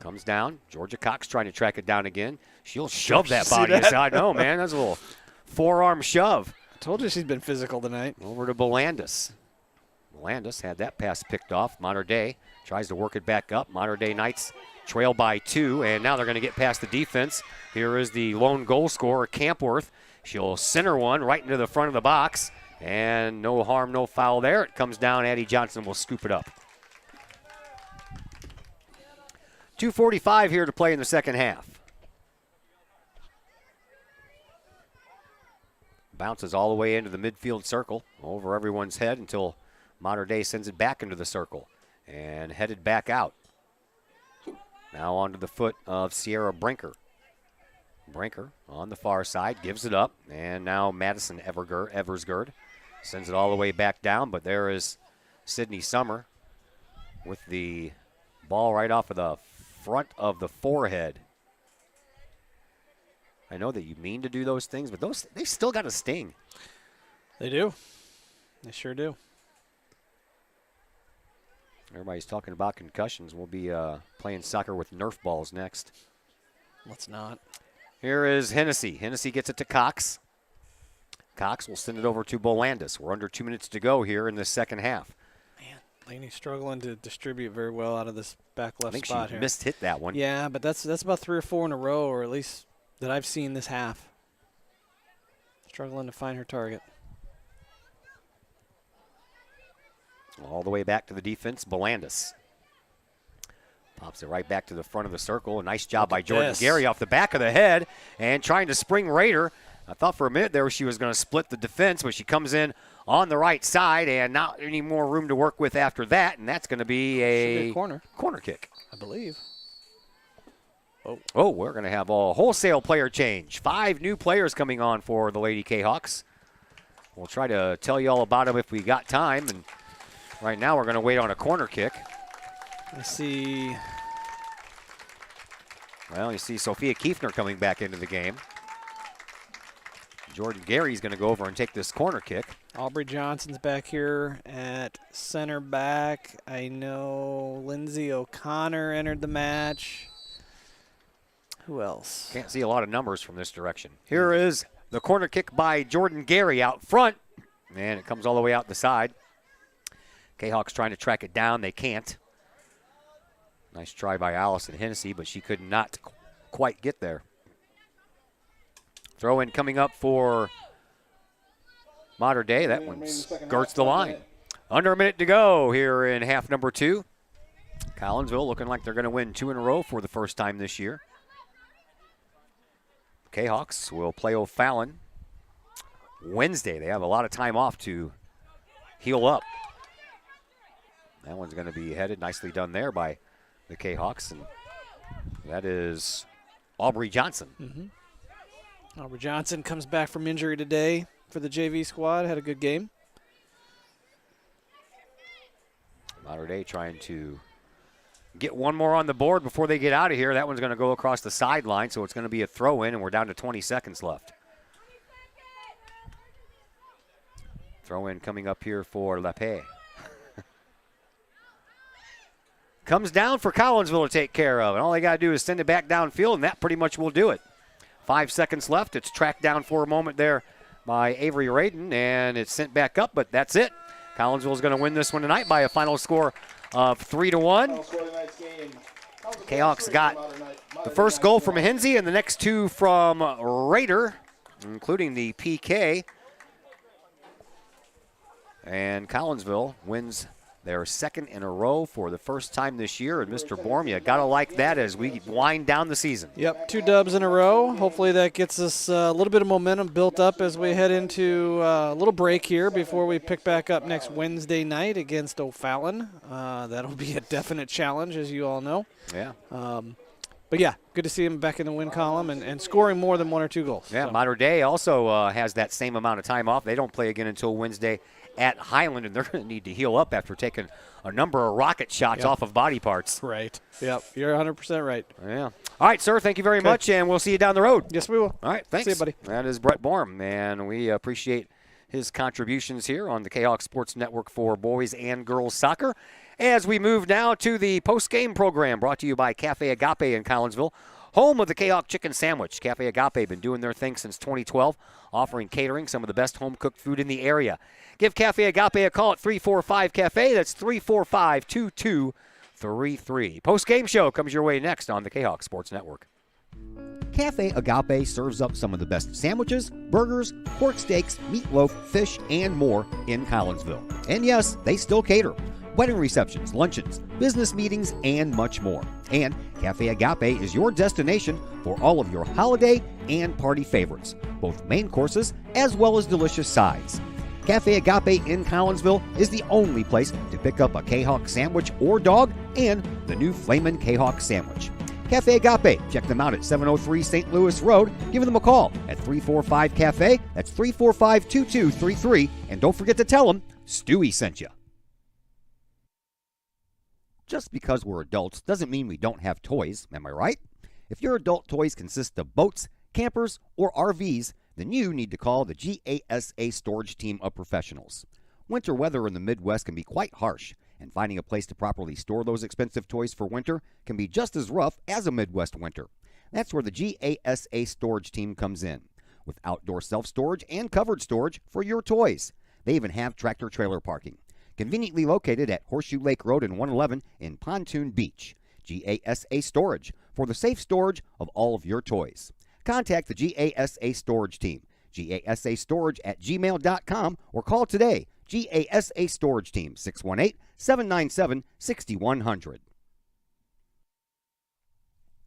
Comes down. Georgia Cox trying to track it down again. She'll shove that body aside. No, man, that's a little forearm shove. I told you she's been physical tonight. Over to Belandis. Belandis had that pass picked off. Mater Dei tries to work it back up. Mater Dei Knights trail by 2, and now they're going to get past the defense. Here is the lone goal scorer, Campworth. She'll center one right into the front of the box, and no harm, no foul there. It comes down. Addie Johnson will scoop it up. 2:45 here to play in the second half. Bounces all the way into the midfield circle, over everyone's head until Mater Dei sends it back into the circle and headed back out. Now onto the foot of Sierra Brinker. Brinker on the far side gives it up, and now Madison Eversgerd sends it all the way back down, but there is Sydney Summer with the ball right off of the front of the forehead. I know that you mean to do those things, but they still got a sting. They do. They sure do. Everybody's talking about concussions. We'll be playing soccer with Nerf balls next. Let's not. Here is Hennessy. Hennessy gets it to Cox. Cox will send it over to Bolandis. We're under 2 minutes to go here in the second half. Man, Laney's struggling to distribute very well out of this back left I think spot she here. missed hit that one. Yeah, but that's about 3 or 4 in a row, or at least that I've seen this half. Struggling to find her target. All the way back to the defense, Belandis. Pops it right back to the front of the circle. A nice job by Jordan Gary off the back of the head and trying to spring Raider. I thought for a minute there she was going to split the defense, but she comes in on the right side and not any more room to work with after that, and that's going to be a corner kick. I believe. Oh, we're going to have a wholesale player change. 5 new players coming on for the Lady Kahawks. We'll try to tell you all about them if we got time, and right now we're going to wait on a corner kick. I see. Well, you see Sophia Kiefner coming back into the game. Jordan Gary's going to go over and take this corner kick. Aubrey Johnson's back here at center back. I know Lindsay O'Connor entered the match. Who else? Can't see a lot of numbers from this direction. Here is the corner kick by Jordan Gary out front, and it comes all the way out the side. Kahawks trying to track it down. They can't. Nice try by Allison Hennessy, but she could not quite get there. Throw in coming up for Mater Dei. That one skirts the line. Under a minute to go here in half number 2. Collinsville looking like they're going to win 2 in a row for the first time this year. Kahawks will play O'Fallon Wednesday. They have a lot of time off to heal up. That one's going to be headed. Nicely done there by the Kahawks. And that is Aubrey Johnson. Aubrey Johnson comes back from injury today for the JV squad. Had a good game. Mater Dei trying to get one more on the board before they get out of here. That one's going to go across the sideline, so it's going to be a throw-in, and we're down to 20 seconds left. Throw-in coming up here for LaPay. Comes down for Collinsville to take care of, and all they got to do is send it back downfield, and that pretty much will do it. 5 seconds left. It's tracked down for a moment there by Avery Radin, and it's sent back up, but that's it. Collinsville is going to win this one tonight by a final score of 3-1. Kahawks got the first goal from Mahenzi and the next two from Rader, including the PK. And Collinsville wins their second in a row for the first time this year. And Mr. Borm, you got to like that as we wind down the season. Yep, 2 dubs in a row. Hopefully that gets us a little bit of momentum built up as we head into a little break here before we pick back up next Wednesday night against O'Fallon. That'll be a definite challenge, as you all know. Yeah. But, yeah, good to see him back in the win column and scoring more than 1 or 2 goals. Yeah, so. Mater Dei also has that same amount of time off. They don't play again until Wednesday at Highland, and they're going to need to heal up after taking a number of rocket shots off of body parts. Right. Yep, you're 100% right. Yeah. All right, sir, thank you very much, and we'll see you down the road. Yes, we will. All right, thanks. See you, buddy. That is Brett Borm, and we appreciate his contributions here on the Kahawk Sports Network for boys and girls soccer. As we move now to the post-game program brought to you by Cafe Agape in Collinsville, home of the Kahawk Chicken Sandwich. Cafe Agape been doing their thing since 2012, offering catering, some of the best home-cooked food in the area. Give Cafe Agape a call at 345-CAFE. That's 345-2233. Post-game show comes your way next on the Kahawk Sports Network. Cafe Agape serves up some of the best sandwiches, burgers, pork steaks, meatloaf, fish, and more in Collinsville. And yes, they still cater. Wedding receptions, luncheons, business meetings, and much more. And Cafe Agape is your destination for all of your holiday and party favorites, both main courses as well as delicious sides. Cafe Agape in Collinsville is the only place to pick up a Kahawk sandwich or dog and the new Flamin' Kahawk sandwich. Cafe Agape, check them out at 703 St. Louis Road. Give them a call at 345-CAFE. That's 345-2233. And don't forget to tell them Stewie sent you. Just because we're adults doesn't mean we don't have toys, am I right? If your adult toys consist of boats, campers, or RVs, then you need to call the GASA storage team of professionals. Winter weather in the Midwest can be quite harsh, and finding a place to properly store those expensive toys for winter can be just as rough as a Midwest winter. That's where the GASA storage team comes in, with outdoor self-storage and covered storage for your toys. They even have tractor-trailer parking. Conveniently located at Horseshoe Lake Road and 111 in Pontoon Beach. GASA Storage, for the safe storage of all of your toys. Contact the GASA Storage team, gasastorage@gmail.com, or call today, GASA Storage Team, 618-797-6100.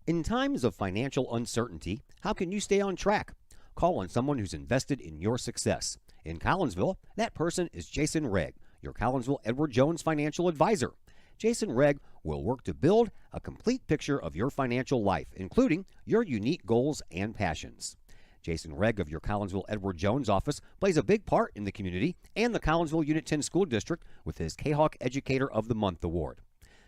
In times of financial uncertainty, how can you stay on track? Call on someone who's invested in your success. In Collinsville, that person is Jason Regg, your Collinsville Edward Jones financial advisor. Jason Regg will work to build a complete picture of your financial life, including your unique goals and passions. Jason Regg of your Collinsville Edward Jones office plays a big part in the community and the Collinsville Unit 10 School District with his Kahawk Educator of the Month award.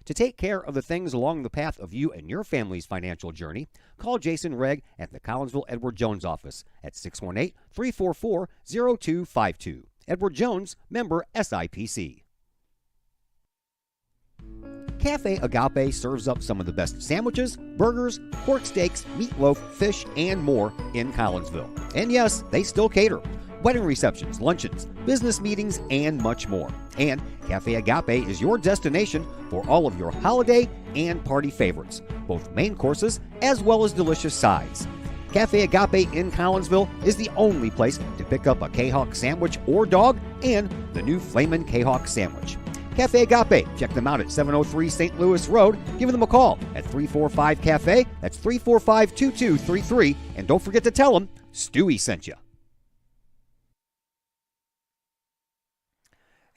To take care of the things along the path of you and your family's financial journey, call Jason Regg at the Collinsville Edward Jones office at 618-344-0252. Edward Jones, member SIPC. Cafe Agape serves up some of the best sandwiches, burgers, pork steaks, meatloaf, fish, and more in Collinsville. And yes, they still cater. Wedding receptions, luncheons, business meetings, and much more. And Cafe Agape is your destination for all of your holiday and party favorites, both main courses as well as delicious sides. Cafe Agape in Collinsville is the only place to pick up a Kahawk sandwich or dog and the new Flamin' Kahawk sandwich. Cafe Agape, check them out at 703 St. Louis Road. Give them a call at 345-CAFE. That's 345-2233. And don't forget to tell them Stewie sent you.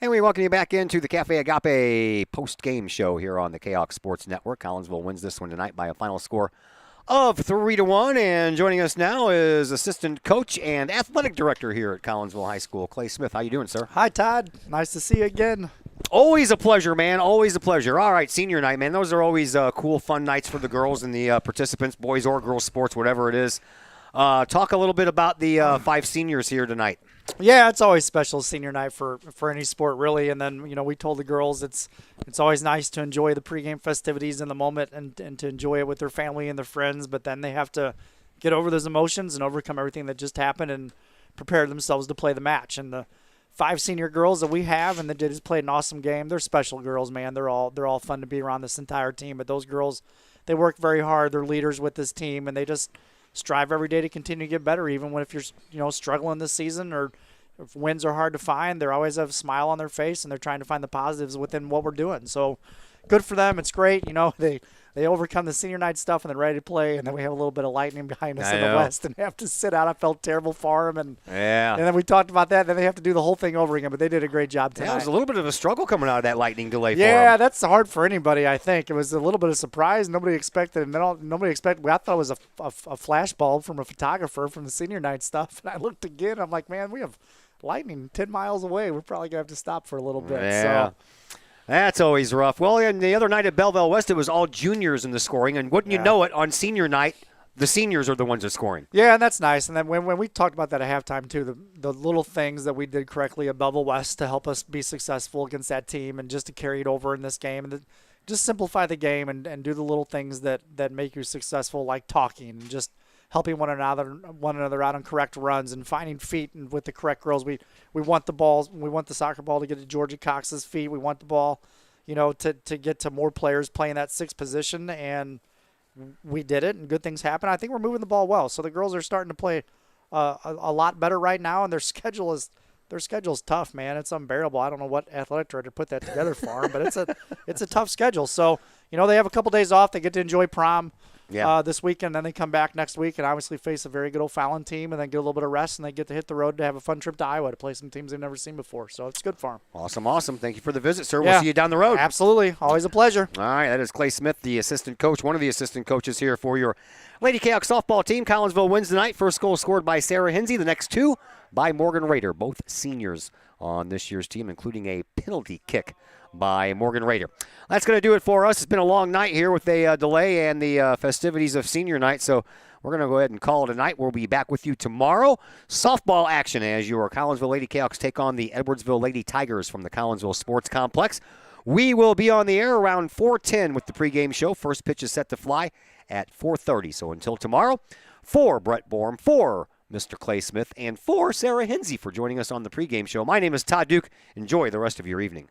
And we welcome you back into the Cafe Agape post-game show here on the Kahok Sports Network. Collinsville wins this one tonight by a final score of 3-1. And joining us now is assistant coach and athletic director here at Collinsville High School, Clay Smith. How you doing, sir? Hi, Todd. Nice to see you again. Always a pleasure, man. Always a pleasure. All right, senior night, man. Those are always cool, fun nights for the girls and the participants, boys or girls sports, whatever it is. Talk a little bit about the 5 seniors here tonight. Yeah, it's always special senior night for any sport, really. And then, we told the girls it's always nice to enjoy the pregame festivities in the moment and to enjoy it with their family and their friends. But then they have to get over those emotions and overcome everything that just happened and prepare themselves to play the match. And the 5 senior girls that we have and that just played an awesome game. They're special girls, man. They're all fun to be around, this entire team. But those girls, they work very hard. They're leaders with this team, and they just strive every day to continue to get better, even when if you're struggling this season or if wins are hard to find. They always have a smile on their face, and they're trying to find the positives within what we're doing. So good for them. It's great. They overcome the senior night stuff and they're ready to play, and then we have a little bit of lightning behind us in the West and have to sit out. I felt terrible for them, and then we talked about that. Then they have to do the whole thing over again, but they did a great job tonight. Yeah, it was a little bit of a struggle coming out of that lightning delay for them. Yeah, that's hard for anybody, I think. It was a little bit of surprise. Nobody expected it. Nobody expected. I thought it was a flash bulb from a photographer from the senior night stuff, and I looked again. I'm like, man, we have lightning 10 miles away. We're probably going to have to stop for a little bit. Yeah. So. That's always rough. Well, and the other night at Belleville West, it was all juniors in the scoring, and wouldn't you know it, on senior night, the seniors are the ones that are scoring. Yeah, and that's nice. And then when we talked about that at halftime, too, the little things that we did correctly at Belleville West to help us be successful against that team and just to carry it over in this game and just simplify the game and do the little things that make you successful, like talking and just helping one another out on correct runs and finding feet and with the correct girls. We want the balls. We want the soccer ball to get to Georgia Cox's feet. We want the ball, to get to more players playing that 6th position, and we did it, and good things happen. I think we're moving the ball well. So the girls are starting to play a lot better right now, and their schedule's tough, man. It's unbearable. I don't know what athletic director put that together for them, but it's a tough schedule. So, they have a couple days off. They get to enjoy prom this weekend. Then they come back next week and obviously face a very good O'Fallon team and then get a little bit of rest, and they get to hit the road to have a fun trip to Iowa to play some teams they've never seen before. So it's good for them. Awesome. Thank you for the visit, sir. We'll see you down the road. Absolutely. Always a pleasure. All right, that is Clay Smith, the assistant coach, one of the assistant coaches here for your Lady Kahok softball team. Collinsville wins tonight. First goal scored by Sarah Hinsey. The next 2 by Morgan Rader, both seniors on this year's team, including a penalty kick by Morgan Rader. That's going to do it for us. It's been a long night here with a delay and the festivities of senior night, so we're going to go ahead and call it a night. We'll be back with you tomorrow. Softball action as your Collinsville Lady Kahoks take on the Edwardsville Lady Tigers from the Collinsville Sports Complex. We will be on the air around 4:10 with the pregame show. First pitch is set to fly at 4:30. So until tomorrow, for Brett Borm, for Mr. Clay Smith, and for Sarah Hinsey for joining us on the pregame show. My name is Todd Duke. Enjoy the rest of your evening.